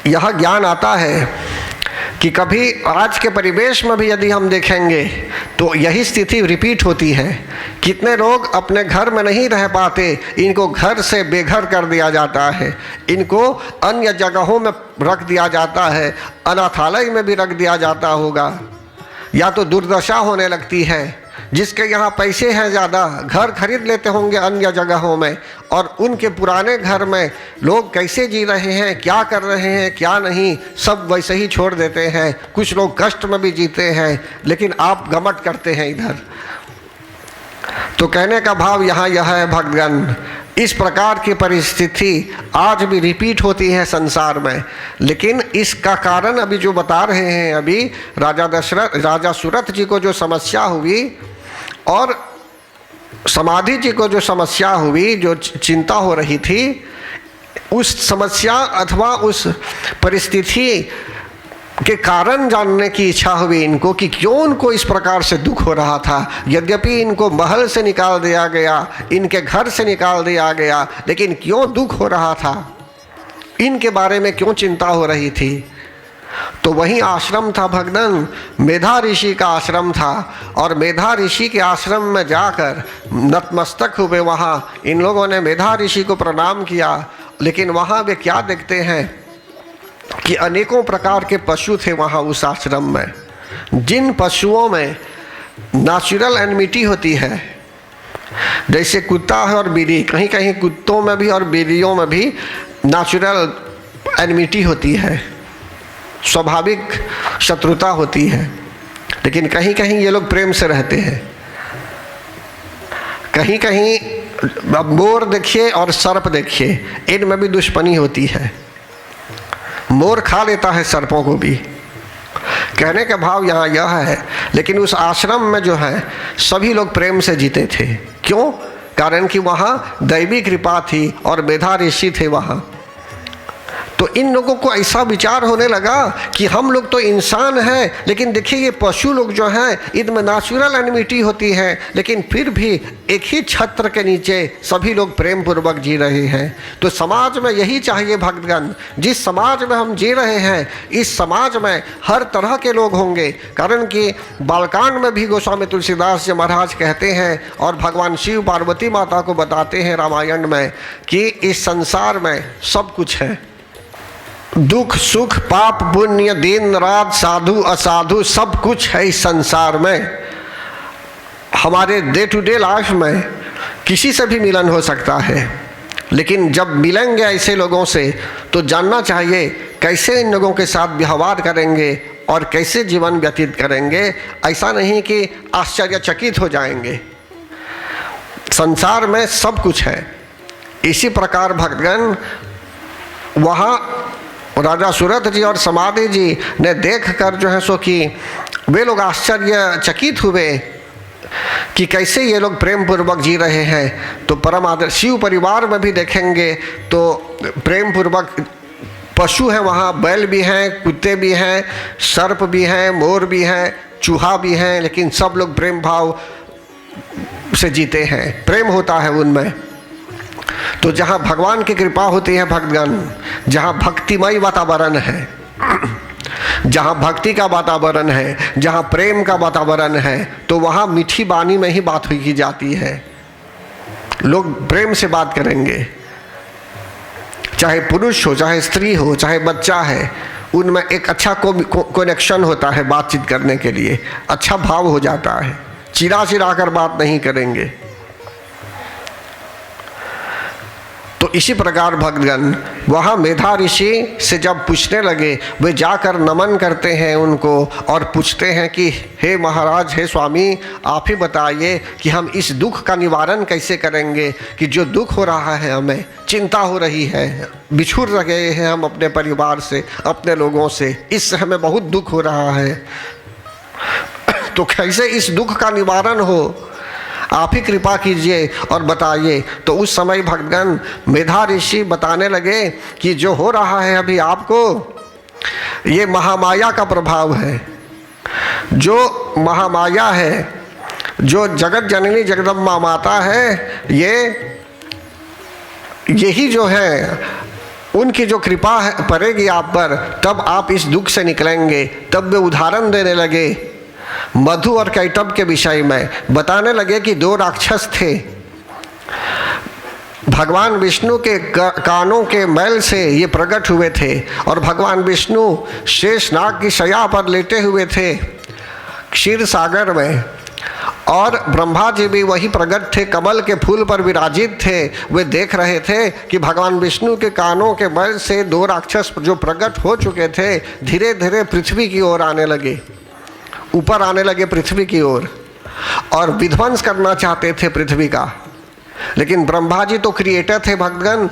यह ज्ञान आता है कि कभी आज के परिवेश में भी यदि हम देखेंगे तो यही स्थिति रिपीट होती है। कितने लोग अपने घर में नहीं रह पाते, इनको घर से बेघर कर दिया जाता है, इनको अन्य जगहों में रख दिया जाता है, अनाथालय में भी रख दिया जाता होगा, या तो दुर्दशा होने लगती है। जिसके यहाँ पैसे हैं ज़्यादा, घर खरीद लेते होंगे अन्य जगहों में, और उनके पुराने घर में लोग कैसे जी रहे हैं, क्या कर रहे हैं, क्या नहीं, सब वैसे ही छोड़ देते हैं। कुछ लोग कष्ट में भी जीते हैं, लेकिन आप घमंड करते हैं इधर। तो कहने का भाव यहाँ यह है भक्तगण, इस प्रकार की परिस्थिति आज भी रिपीट होती है संसार में। लेकिन इसका कारण अभी जो बता रहे हैं, अभी राजा सुरथ जी को जो समस्या हुई और समाधि जी को जो समस्या हुई, जो चिंता हो रही थी, उस समस्या अथवा उस परिस्थिति के कारण जानने की इच्छा हुई इनको कि क्यों उनको इस प्रकार से दुख हो रहा था। यद्यपि इनको महल से निकाल दिया गया, इनके घर से निकाल दिया गया, लेकिन क्यों दुख हो रहा था, इनके बारे में क्यों चिंता हो रही थी। तो वही आश्रम था भगवान, मेधा ऋषि का आश्रम था। और मेधा ऋषि के आश्रम में जाकर नतमस्तक हुए। वहाँ इन लोगों ने मेधा ऋषि को प्रणाम किया, लेकिन वहाँ वे क्या देखते हैं कि अनेकों प्रकार के पशु थे वहाँ उस आश्रम में, जिन पशुओं में नेचुरल एनिमिटी होती है, जैसे कुत्ता है और बिल्ली, कहीं कहीं कुत्तों में भी और बिल्लियों में भी नेचुरल एनिमिटी होती है, स्वाभाविक शत्रुता होती है। लेकिन कहीं कहीं ये लोग प्रेम से रहते हैं। कहीं कहीं मोर देखिए और सर्प देखिए, इनमें भी दुश्मनी होती है। मोर खा लेता है सर्पों को भी। कहने का भाव यहाँ यह है लेकिन उस आश्रम में जो है सभी लोग प्रेम से जीते थे। क्यों? कारण कि वहाँ दैवी कृपा थी और मेधा ऋषि थे वहाँ। तो इन लोगों को ऐसा विचार होने लगा कि हम लोग तो इंसान हैं, लेकिन देखिए ये पशु लोग जो हैं इनमें नेचुरल एनिमिटी होती है, लेकिन फिर भी एक ही छत्र के नीचे सभी लोग प्रेम पूर्वक जी रहे हैं। तो समाज में यही चाहिए भक्तगण, जिस समाज में हम जी रहे हैं इस समाज में हर तरह के लोग होंगे। कारण कि बालकांड में भी गोस्वामी तुलसीदास जी महाराज कहते हैं और भगवान शिव पार्वती माता को बताते हैं रामायण में कि इस संसार में सब कुछ है, दुख सुख पाप पुण्य दिन रात साधु असाधु सब कुछ है इस संसार में। हमारे डे टू डे लाइफ में किसी से भी मिलन हो सकता है, लेकिन जब मिलेंगे ऐसे लोगों से तो जानना चाहिए कैसे इन लोगों के साथ व्यवहार करेंगे और कैसे जीवन व्यतीत करेंगे। ऐसा नहीं कि आश्चर्यचकित हो जाएंगे। संसार में सब कुछ है। इसी प्रकार भक्तगण वहाँ राजा सूरत जी और समाधि जी ने देखकर जो है सो कि वे लोग आश्चर्यचकित हुए कि कैसे ये लोग प्रेम पूर्वक जी रहे हैं। तो परम आदर शिव परिवार में भी देखेंगे तो प्रेम पूर्वक पशु हैं, वहाँ बैल भी हैं, कुत्ते भी हैं, सर्प भी हैं, मोर भी हैं, चूहा भी हैं, लेकिन सब लोग प्रेम भाव से जीते हैं, प्रेम होता है उनमें। तो जहाँ भगवान की कृपा होती है भक्तगण, जहाँ भक्तिमय वातावरण है, जहाँ भक्ति का वातावरण है, जहाँ प्रेम का वातावरण है, तो वहाँ मीठी वाणी में ही बात की जाती है। लोग प्रेम से बात करेंगे, चाहे पुरुष हो, चाहे स्त्री हो, चाहे बच्चा है, उनमें एक अच्छा कनेक्शन होता है बातचीत करने के लिए, अच्छा भाव हो जाता है, चिरा चिरा कर बात नहीं करेंगे। तो इसी प्रकार भक्तगण वहाँ मेधा ऋषि से जब पूछने लगे, वे जाकर नमन करते हैं उनको और पूछते हैं कि हे महाराज, हे स्वामी, आप ही बताइए कि हम इस दुख का निवारण कैसे करेंगे कि जो दुख हो रहा है, हमें चिंता हो रही है, बिछुड़ गए हैं हम अपने परिवार से, अपने लोगों से, इससे हमें बहुत दुख हो रहा है। तो कैसे इस दुख का निवारण हो, आप ही कृपा कीजिए और बताइए। तो उस समय भक्तगण मेधा ऋषि बताने लगे कि जो हो रहा है अभी आपको, ये महामाया का प्रभाव है। जो महामाया है, जो जगत जननी जगदम्बा माता है, यही जो है उनकी जो कृपा है पड़ेगी आप पर, तब आप इस दुख से निकलेंगे। तब वे उदाहरण देने लगे मधु और कैटभ के विषय में, बताने लगे कि दो राक्षस थे। भगवान विष्णु के कानों के मैल से ये प्रकट हुए थे और भगवान विष्णु शेषनाग की शैया पर लेटे हुए थे क्षीर सागर में, और ब्रह्मा जी भी वही प्रकट थे, कमल के फूल पर विराजित थे। वे देख रहे थे कि भगवान विष्णु के कानों के मैल से दो राक्षस जो प्रकट हो चुके थे धीरे धीरे पृथ्वी की ओर आने लगे, ऊपर आने लगे पृथ्वी की ओर, और विध्वंस करना चाहते थे पृथ्वी का। लेकिन ब्रह्मा जी तो क्रिएटर थे भक्तगण,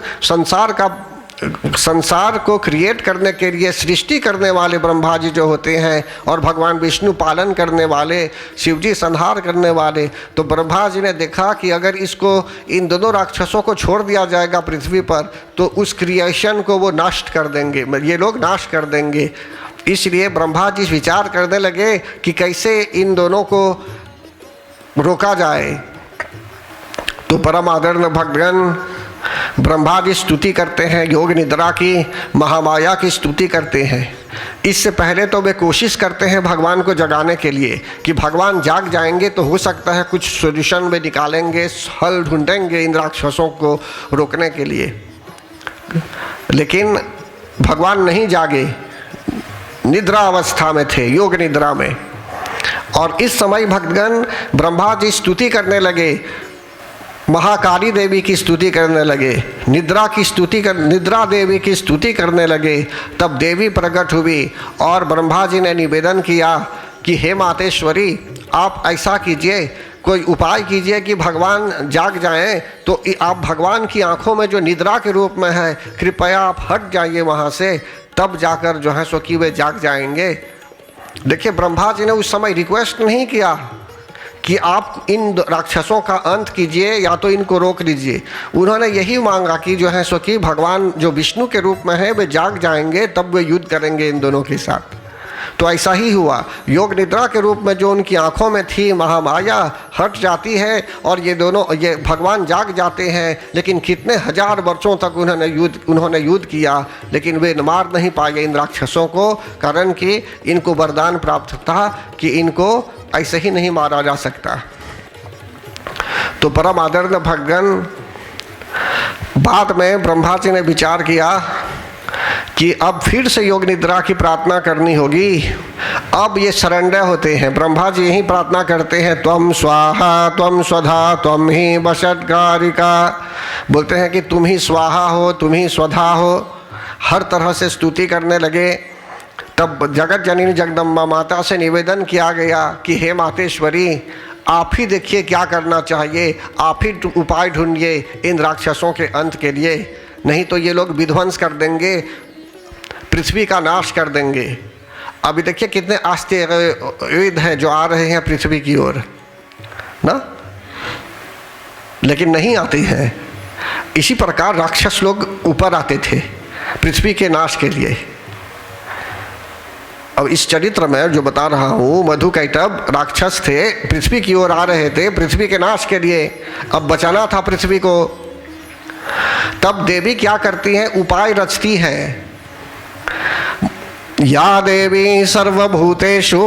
संसार को क्रिएट करने के लिए सृष्टि करने वाले ब्रह्मा जी जो होते हैं, और भगवान विष्णु पालन करने वाले, शिव जी संहार करने वाले। तो ब्रह्मा जी ने देखा कि अगर इसको, इन दोनों राक्षसों को छोड़ दिया जाएगा पृथ्वी पर, तो उस क्रिएशन को वो नष्ट कर देंगे, ये लोग नाश कर देंगे। इसलिए ब्रह्मा जी विचार करने लगे कि कैसे इन दोनों को रोका जाए। तो परम आदरणीय भक्तगण ब्रह्मा जी स्तुति करते हैं योग निद्रा की, महामाया की स्तुति करते हैं। इससे पहले तो वे कोशिश करते हैं भगवान को जगाने के लिए कि भगवान जाग जाएंगे तो हो सकता है कुछ सॉल्यूशन वे निकालेंगे, हल ढूंढेंगे इन राक्षसों को रोकने के लिए। लेकिन भगवान नहीं जागे, निद्रा अवस्था में थे, योग निद्रा में। और इस समय भक्तगण ब्रह्मा जी स्तुति करने लगे, महाकाली देवी की स्तुति करने लगे, निद्रा देवी की स्तुति करने लगे। तब देवी प्रकट हुई और ब्रह्मा जी ने निवेदन किया कि हे मातेश्वरी, आप ऐसा कीजिए, कोई उपाय कीजिए कि भगवान जाग जाएं। तो आप भगवान की आंखों में जो निद्रा के रूप में है, कृपया आप हट जाइए वहाँ से, तब जाकर जो है सो कि वे जाग जाएंगे। देखिए, ब्रह्मा जी ने उस समय रिक्वेस्ट नहीं किया कि आप इन राक्षसों का अंत कीजिए या तो इनको रोक लीजिए। उन्होंने यही मांगा कि जो है सो कि भगवान जो विष्णु के रूप में है वे जाग जाएंगे, तब वे युद्ध करेंगे इन दोनों के साथ। तो ऐसा ही हुआ। योग निद्रा के रूप में जो उनकी आंखों में थी महामाया हट जाती है और ये भगवान जाग जाते हैं। लेकिन कितने हजार वर्षों तक उन्होंने युद्ध किया, लेकिन वे मार नहीं पाए इन राक्षसों को, कारण कि इनको वरदान प्राप्त था कि इनको ऐसे ही नहीं मारा जा सकता। तो परम आदरणीय भगवान बाद में ब्रह्मा जी ने विचार किया कि अब फिर से योग निद्रा की प्रार्थना करनी होगी। अब ये सरेंडर होते हैं। ब्रह्मा जी यही प्रार्थना करते हैं, त्वम स्वाहा त्वम स्वधा त्वम ही वशत्कारिका। बोलते हैं कि तुम ही स्वाहा हो, तुम ही स्वधा हो, हर तरह से स्तुति करने लगे। तब जगत जननी जगदम्बा माता से निवेदन किया गया कि हे मातेश्वरी, आप ही देखिए क्या करना चाहिए, आप ही उपाय ढूंढिए इन राक्षसों के अंत के लिए, नहीं तो ये लोग विध्वंस कर देंगे, पृथ्वी का नाश कर देंगे। अभी देखिए कितने आश्चर्य हैं जो आ रहे हैं पृथ्वी की ओर ना, लेकिन नहीं आते हैं। इसी प्रकार राक्षस लोग ऊपर आते थे पृथ्वी के नाश के लिए। अब इस चरित्र में जो बता रहा हूँ, मधुकैटभ राक्षस थे, पृथ्वी की ओर आ रहे थे पृथ्वी के नाश के लिए। अब बचाना था पृथ्वी को। तब देवी क्या करती हैं, उपाय रचती हैं। या देवी सर्वभूतेषु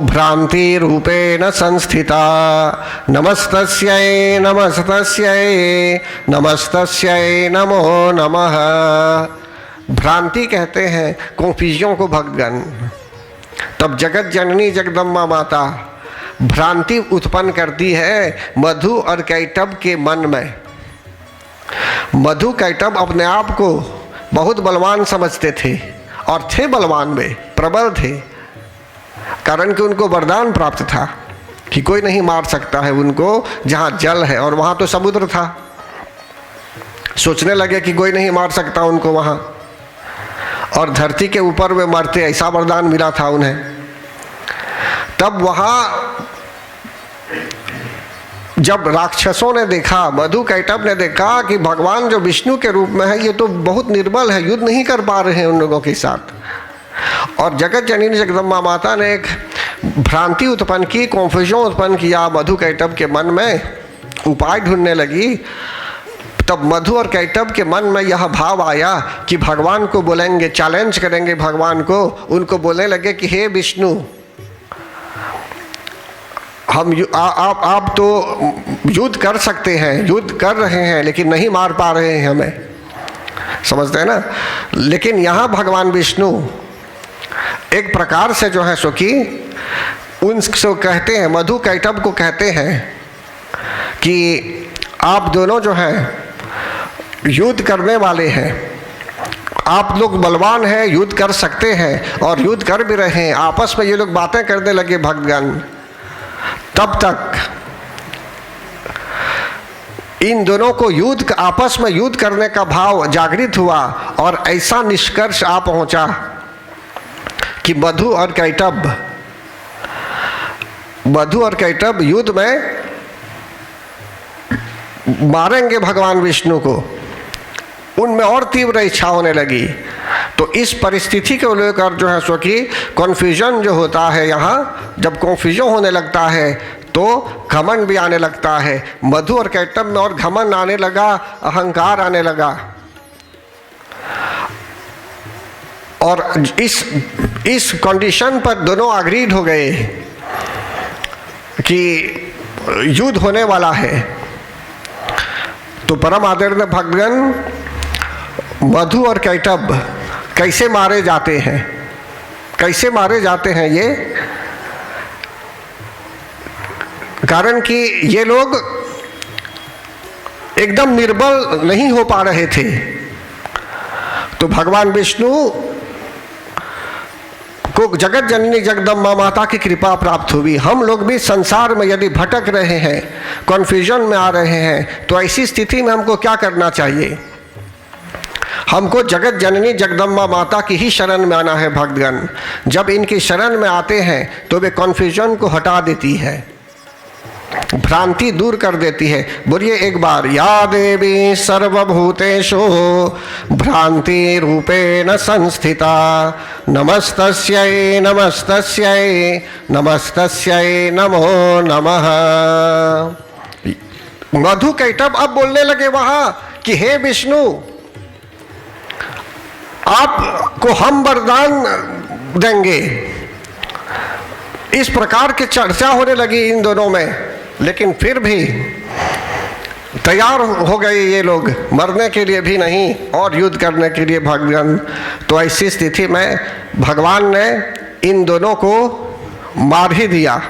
भ्रांति रूपेण संस्थिता, नमस्तस्यै नमस्तस्यै नमस्तस्यै नमो नमः। भ्रांति कहते हैं कन्फ्यूजन को भगवान। तब जगत जननी जगदम्बा माता भ्रांति उत्पन्न करती है मधु और कैटभ के मन में। मधु कैटभ अपने आप को बहुत बलवान समझते थे और थे बलवान में, प्रबल थे, कारण कि उनको वरदान प्राप्त था कि कोई नहीं मार सकता है उनको जहाँ जल है, और वहाँ तो समुद्र था। सोचने लगे कि कोई नहीं मार सकता उनको वहाँ, और धरती के ऊपर वे मरते, ऐसा वरदान मिला था उन्हें। तब वहाँ जब राक्षसों ने देखा, मधु कैटभ ने देखा कि भगवान जो विष्णु के रूप में है ये तो बहुत निर्बल है, युद्ध नहीं कर पा रहे हैं उन लोगों के साथ, और जगत जननी जगदम्बा माता ने एक भ्रांति उत्पन्न की, कन्फ्यूजन उत्पन्न किया मधु कैटभ के मन में, उपाय ढूंढने लगी। तब मधु और कैटभ के मन में यह भाव आया कि भगवान को बोलेंगे, चैलेंज करेंगे भगवान को। उनको बोलने लगे कि हे विष्णु, हम आप तो युद्ध कर सकते हैं, युद्ध कर रहे हैं, लेकिन नहीं मार पा रहे हैं हमें, समझते हैं ना। लेकिन यहाँ भगवान विष्णु एक प्रकार से जो है सो कि उनसे कहते हैं, मधु कैटभ को कहते हैं कि आप दोनों जो हैं युद्ध करने वाले हैं, आप लोग बलवान हैं, युद्ध कर सकते हैं और युद्ध कर भी रहे हैं। आपस में ये लोग बातें करने लगे भगवान। तब तक इन दोनों को युद्ध, आपस में युद्ध करने का भाव जागृत हुआ और ऐसा निष्कर्ष आ पहुंचा कि मधु और कैटभ युद्ध में मारेंगे भगवान विष्णु को। उनमें और तीव्र इच्छा होने लगी। तो इस परिस्थिति को लेकर जो है सो कि कन्फ्यूजन जो होता है, यहाँ जब कन्फ्यूजन होने लगता है तो घमंड भी आने लगता है। मधु और कैटभ में और घमंड आने लगा, अहंकार आने लगा, और इस कंडीशन पर दोनों अग्रीड हो गए कि युद्ध होने वाला है। तो परम आदरणीय भगवान मधु और कैटभ कैसे मारे जाते हैं, कैसे मारे जाते हैं ये, कारण कि ये लोग एकदम निर्बल नहीं हो पा रहे थे। तो भगवान विष्णु को जगत जननी जगदम्बा माता की कृपा प्राप्त हुई। हम लोग भी संसार में यदि भटक रहे हैं, कन्फ्यूजन में आ रहे हैं, तो ऐसी स्थिति में हमको क्या करना चाहिए? हमको जगत जननी जगदम्बा माता की ही शरण में आना है भक्तगण। जब इनकी शरण में आते हैं तो वे कन्फ्यूजन को हटा देती है, भ्रांति दूर कर देती है। बोलिए एक बार, या देवी सर्वभूतेषु भ्रांति रूपेण संस्थिता नमस्तस्यै नमस्तस्यै नमस्तस्यै नमो नमः। मधु कैटभ अब बोलने लगे वहां कि हे विष्णु, आपको हम वरदान देंगे। इस प्रकार की चर्चा होने लगी इन दोनों में, लेकिन फिर भी तैयार हो गए ये लोग, मरने के लिए भी नहीं और युद्ध करने के लिए भगवान। तो ऐसी स्थिति में भगवान ने इन दोनों को मार ही दिया।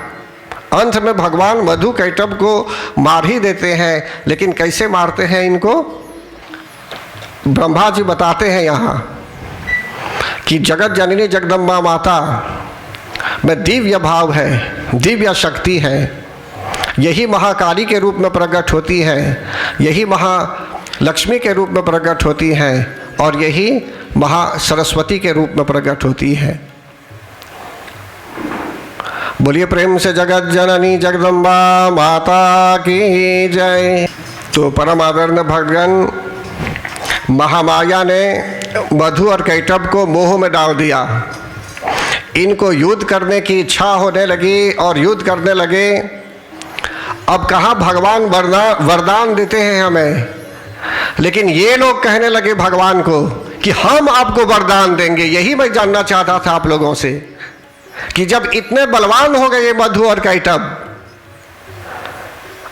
अंत में भगवान मधु कैटभ को मार ही देते हैं, लेकिन कैसे मारते हैं इनको ब्रह्मा जी बताते हैं यहाँ कि जगत जननी जगदम्बा माता में दिव्य भाव है, दिव्य शक्ति है। यही महाकाली के रूप में प्रकट होती है, यही महालक्ष्मी के रूप में प्रकट होती है और यही महासरस्वती के रूप में प्रकट होती है। बोलिए प्रेम से जगत जननी जगदम्बा माता की जय। तो परम आदरणीय भगवान महामाया ने मधु और कैटभ को मोह में डाल दिया। इनको युद्ध करने की इच्छा होने लगी और युद्ध करने लगे। अब कहाँ भगवान वरदान देते हैं हमें, लेकिन ये लोग कहने लगे भगवान को कि हम आपको वरदान देंगे। यही मैं जानना चाहता था आप लोगों से कि जब इतने बलवान हो गए मधु और कैटभ,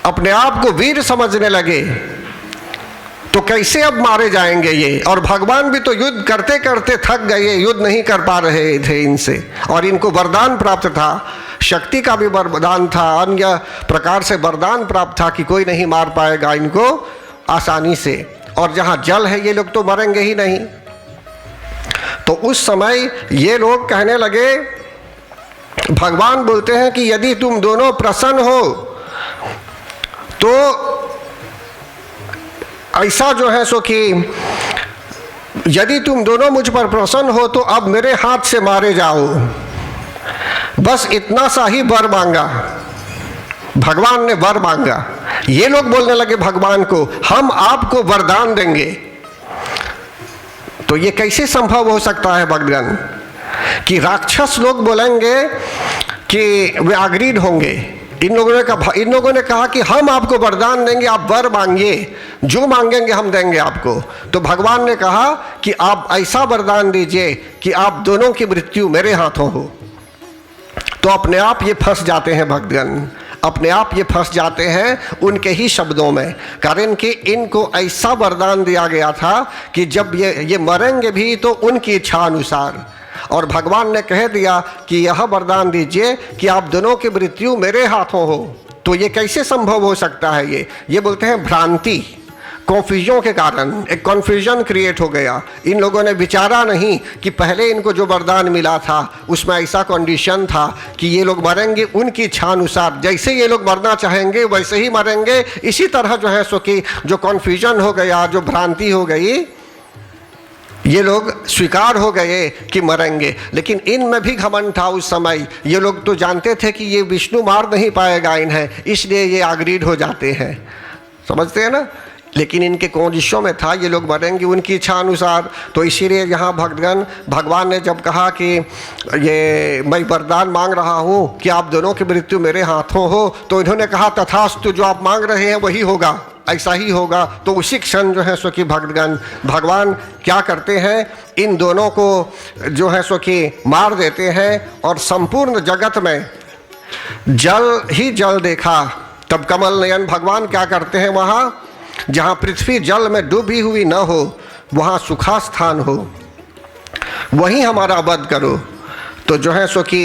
अपने आप को वीर समझने लगे, तो कैसे अब मारे जाएंगे ये। और भगवान भी तो युद्ध करते करते थक गए, युद्ध नहीं कर पा रहे थे इनसे, और इनको वरदान प्राप्त था, शक्ति का भी वरदान था, अन्य प्रकार से वरदान प्राप्त था कि कोई नहीं मार पाएगा इनको आसानी से। और जहाँ जल है ये लोग तो मरेंगे ही नहीं। तो उस समय ये लोग कहने लगे, भगवान बोलते हैं कि यदि तुम दोनों प्रसन्न हो तो ऐसा जो है सो कि यदि तुम दोनों मुझ पर प्रसन्न हो तो अब मेरे हाथ से मारे जाओ। बस इतना सा ही वर मांगा, भगवान ने वर मांगा। ये लोग बोलने लगे भगवान को, हम आपको वरदान देंगे। तो ये कैसे संभव हो सकता है भगवान कि राक्षस लोग बोलेंगे कि वे अग्रीड होंगे। इन लोगों ने कहा कि हम आपको वरदान देंगे, आप वर मांगिए, जो मांगेंगे हम देंगे आपको। तो भगवान ने कहा कि आप ऐसा वरदान दीजिए कि आप दोनों की मृत्यु मेरे हाथों हो। तो अपने आप ये फंस जाते हैं भक्तगण, अपने आप ये फंस जाते हैं उनके ही शब्दों में। कारण कि इनको ऐसा वरदान दिया गया था कि जब ये मरेंगे भी तो उनकी इच्छा अनुसार। और भगवान ने कह दिया कि यह वरदान दीजिए कि आप दोनों की मृत्यु मेरे हाथों हो। तो ये कैसे संभव हो सकता है? ये बोलते हैं भ्रांति, कन्फ्यूजन के कारण एक कन्फ्यूजन क्रिएट हो गया। इन लोगों ने विचारा नहीं कि पहले इनको जो वरदान मिला था उसमें ऐसा कंडीशन था कि ये लोग मरेंगे उनकी इच्छा अनुसार, जैसे ये लोग मरना चाहेंगे वैसे ही मरेंगे। इसी तरह जो है सो कि जो कन्फ्यूजन हो गया, जो भ्रांति हो गई, ये लोग स्वीकार हो गए कि मरेंगे। लेकिन इनमें भी घमंड था उस समय। ये लोग तो जानते थे कि ये विष्णु मार नहीं पाएगा इन्हें, इसलिए ये अग्रीड हो जाते हैं, समझते हैं ना। लेकिन इनके कोशिशों में था ये लोग मरेंगे उनकी इच्छा अनुसार। तो इसीलिए यहाँ भगवान ने जब कहा कि ये मैं वरदान मांग रहा हूँ कि आप दोनों की मृत्यु मेरे हाथों हो, तो इन्होंने कहा तथास्तु, जो आप मांग रहे हैं वही होगा, ऐसा ही होगा। तो उसी क्षण जो है सो कि भगवान क्या करते हैं, इन दोनों को जो है सो कि मार देते हैं। और संपूर्ण जगत में जल ही जल देखा। तब कमल नयन भगवान क्या करते हैं, वहाँ जहाँ पृथ्वी जल में डूबी हुई न हो वहाँ सुखा स्थान हो, वहीं हमारा वध करो। तो जो है सो कि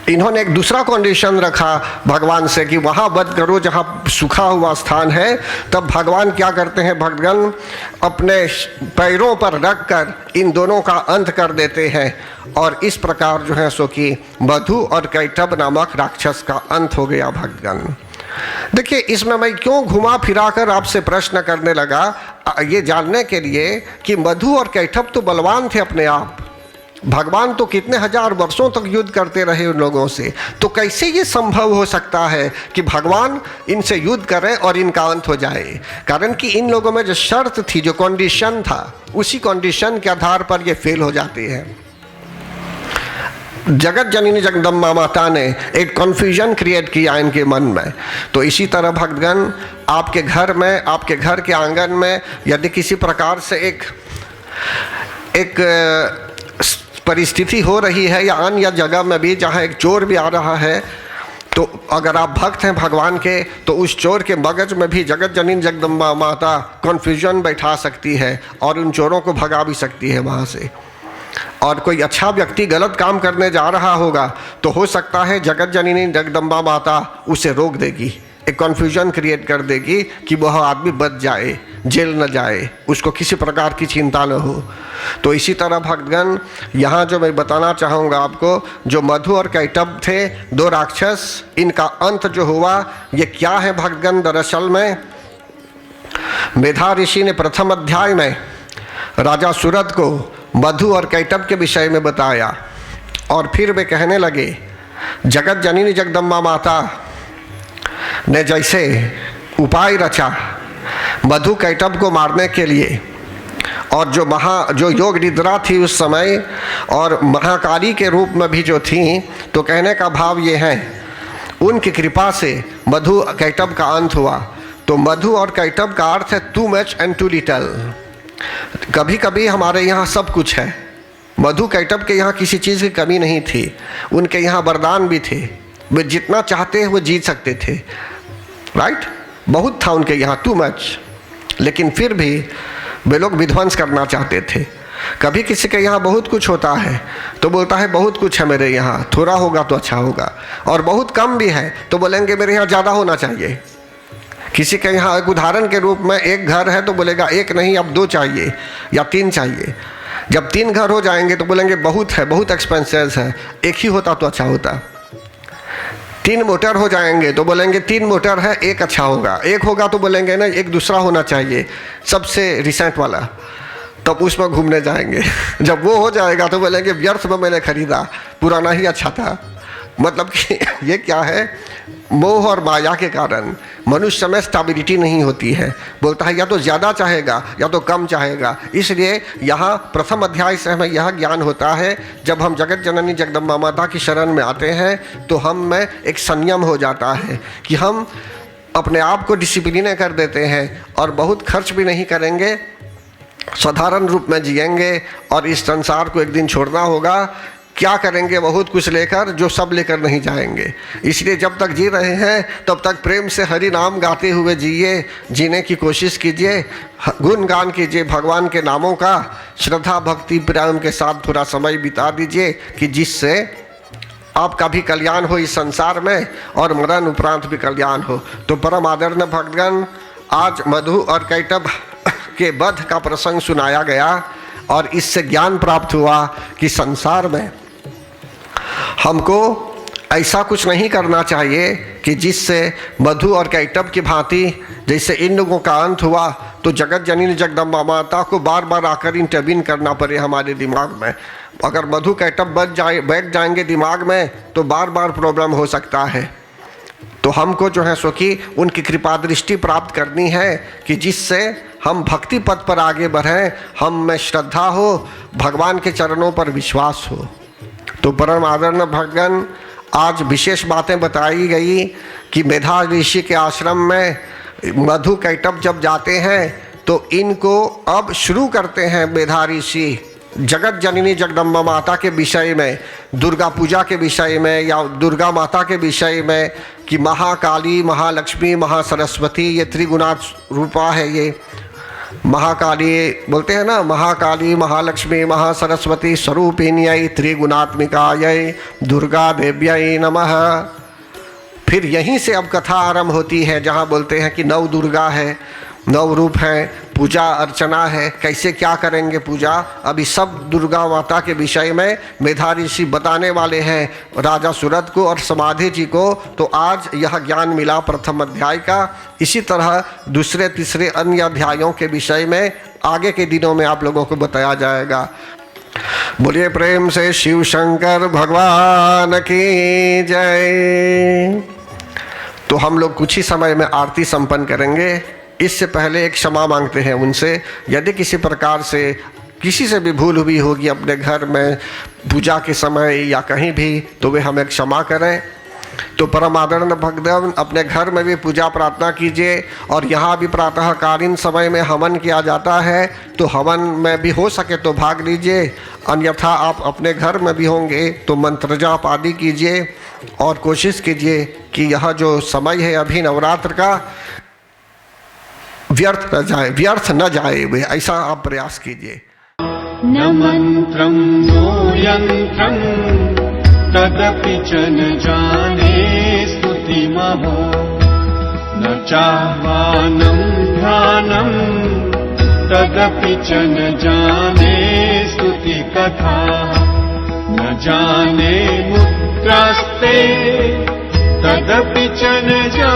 इन्होंने एक दूसरा कंडीशन रखा भगवान से कि वहाँ वध करो जहाँ सूखा हुआ स्थान है। तब भगवान क्या करते हैं, भगवान अपने पैरों पर रख कर इन दोनों का अंत कर देते हैं। और इस प्रकार जो है सो कि मधु और कैटभ नामक राक्षस का अंत हो गया भगवान। देखिए, इसमें मैं क्यों घुमा फिरा कर आपसे प्रश्न करने लगा, ये जानने के लिए कि मधु और कैटभ तो बलवान थे अपने आप, भगवान तो कितने हजार वर्षों तक युद्ध करते रहे उन लोगों से, तो कैसे ये संभव हो सकता है कि भगवान इनसे युद्ध करें और इनका अंत हो जाए? कारण कि इन लोगों में जो शर्त थी, जो कंडीशन था, उसी कंडीशन के आधार पर ये फेल हो जाते हैं। जगत जननी जगदम्बा माता ने एक कन्फ्यूजन क्रिएट किया इनके मन में। तो इसी तरह भक्तगण, आपके घर में, आपके घर के आंगन में यदि किसी प्रकार से एक परिस्थिति हो रही है, या अन्य जगह में भी जहाँ एक चोर भी आ रहा है, तो अगर आप भक्त हैं भगवान के, तो उस चोर के मगज में भी जगत जननी जगदम्बा माता कन्फ्यूजन बैठा सकती है और उन चोरों को भगा भी सकती है वहाँ से। और कोई अच्छा व्यक्ति गलत काम करने जा रहा होगा तो हो सकता है जगत जननी जगदम्बा माता उसे रोक देगी, एक कन्फ्यूजन क्रिएट कर देगी कि वह आदमी बच जाए, जेल न जाए, उसको किसी प्रकार की चिंता न हो। तो इसी तरह भक्तगण, यहाँ जो मैं बताना चाहूँगा आपको, जो मधु और कैटभ थे, दो राक्षस, इनका अंत जो हुआ ये क्या है भक्तगण? दरअसल में मेधा ऋषि ने प्रथम अध्याय में राजा सूरत को मधु और कैटभ के विषय में बताया, और फिर वे कहने लगे जगत जननी जगदम्बा माता ने जैसे उपाय रचा मधु कैटभ को मारने के लिए, और जो योग निद्रा थी उस समय, और महाकाली के रूप में भी जो थी, तो कहने का भाव ये है, उनकी कृपा से मधु कैटभ का अंत हुआ। तो मधु और कैटभ का अर्थ है too much and too little. कभी कभी हमारे यहाँ सब कुछ है, मधु कैटभ के यहाँ किसी चीज़ की कमी नहीं थी, उनके यहाँ वरदान भी थे, वे जितना चाहते हैं वो जीत सकते थे, राइट, बहुत था उनके यहाँ, टू मच, लेकिन फिर भी वे लोग विध्वंस करना चाहते थे। कभी किसी के यहाँ बहुत कुछ होता है तो बोलता है बहुत कुछ है मेरे यहाँ, थोड़ा होगा तो अच्छा होगा, और बहुत कम भी है तो बोलेंगे मेरे यहाँ ज़्यादा होना चाहिए। किसी के यहाँ एक उदाहरण के रूप में एक घर है तो बोलेगा एक नहीं अब 2 चाहिए या 3 चाहिए। जब 3 घर हो जाएंगे तो बोलेंगे बहुत है, बहुत एक्सपेंसेस है, एक ही होता तो अच्छा होता। 3 मोटर हो जाएंगे तो बोलेंगे 3 मोटर है, एक अच्छा होगा। एक होगा तो बोलेंगे ना एक दूसरा होना चाहिए, सबसे रिसेंट वाला, तब उसमें घूमने जाएंगे। जब वो हो जाएगा तो बोलेंगे व्यर्थ में मैंने खरीदा, पुराना ही अच्छा था। मतलब कि ये क्या है, मोह और माया के कारण मनुष्य में स्टेबिलिटी नहीं होती है, बोलता है या तो ज़्यादा चाहेगा या तो कम चाहेगा। इसलिए यहाँ प्रथम अध्याय से हमें यह ज्ञान होता है, जब हम जगत जननी जगदम्बा माता की शरण में आते हैं तो हम में एक संयम हो जाता है कि हम अपने आप को डिसिप्लिन कर देते हैं और बहुत खर्च भी नहीं करेंगे, साधारण रूप में जिएंगे और इस संसार को एक दिन छोड़ना होगा। क्या करेंगे बहुत कुछ लेकर, जो सब लेकर नहीं जाएंगे। इसलिए जब तक जी रहे हैं तब तक प्रेम से हरि नाम गाते हुए जिए, जीने की कोशिश कीजिए, गुणगान कीजिए भगवान के नामों का, श्रद्धा भक्ति प्रेम के साथ थोड़ा समय बिता दीजिए कि जिससे आपका भी कल्याण हो इस संसार में और मरण उपरांत भी कल्याण हो। तो परम आदरणीय भक्तगण, आज मधु और कैटभ के वध का प्रसंग सुनाया गया और इससे ज्ञान प्राप्त हुआ कि संसार में हमको ऐसा कुछ नहीं करना चाहिए कि जिससे मधु और कैटभ की भांति जैसे इन लोगों का अंत हुआ तो जगत जननी जगदम्बा माता को बार बार आकर इंटरवीन करना पड़े हमारे दिमाग में। अगर मधु कैटभ बैठ जाएंगे दिमाग में तो बार बार प्रॉब्लम हो सकता है। तो हमको जो है सो कि उनकी कृपा दृष्टि प्राप्त करनी है कि जिससे हम भक्ति पथ पर आगे बढ़ें, हम में श्रद्धा हो, भगवान के चरणों पर विश्वास हो। तो परम आदरणीय भक्तगण, आज विशेष बातें बताई गई कि मेधा ऋषि के आश्रम में मधु कैटभ जब जाते हैं तो इनको अब शुरू करते हैं मेधा ऋषि जगत जननी जगदम्बा माता के विषय में, दुर्गा पूजा के विषय में या दुर्गा माता के विषय में कि महाकाली, महालक्ष्मी, महासरस्वती ये त्रिगुणात रूपा है। ये महाकाली बोलते हैं ना, महाकाली, महालक्ष्मी, महासरस्वती स्वरूपिण्यै त्रिगुणात्मिकायै दुर्गा देव्यै नमः। फिर यहीं से अब कथा आरंभ होती है जहाँ बोलते हैं कि 9 दुर्गा है, 9 रूप हैं। पूजा अर्चना है, कैसे क्या करेंगे पूजा, अभी सब दुर्गा माता के विषय में मेधावी ऋषि बताने वाले हैं राजा सूरत को और समाधि जी को। तो आज यह ज्ञान मिला प्रथम अध्याय का। इसी तरह दूसरे तीसरे अन्य अध्यायों के विषय में आगे के दिनों में आप लोगों को बताया जाएगा। बोलिए प्रेम से शिव शंकर भगवान की जय। तो हम लोग कुछ ही समय में आरती संपन्न करेंगे। इससे पहले एक क्षमा मांगते हैं उनसे, यदि किसी प्रकार से किसी से भी भूल हुई होगी अपने घर में पूजा के समय या कहीं भी, तो वे हमें क्षमा करें। तो परम आदरणीय भक्तगण, अपने घर में भी पूजा प्रार्थना कीजिए और यहाँ भी प्रातःकालीन समय में हवन किया जाता है, तो हवन में भी हो सके तो भाग लीजिए। अन्यथा आप अपने घर में भी होंगे तो मंत्र जाप आदि कीजिए और कोशिश कीजिए कि यह जो समय है अभी नवरात्र का व्यर्थ न जाए, वे ऐसा आप प्रयास कीजिए। न मंत्रं नो यंत्रं तदपि च न जाने स्तुतिमहो, न चाह्वानं ध्यानं तदपि च न जाने स्तुति कथा, न जाने मुद्रास्ते तदपि च न जाने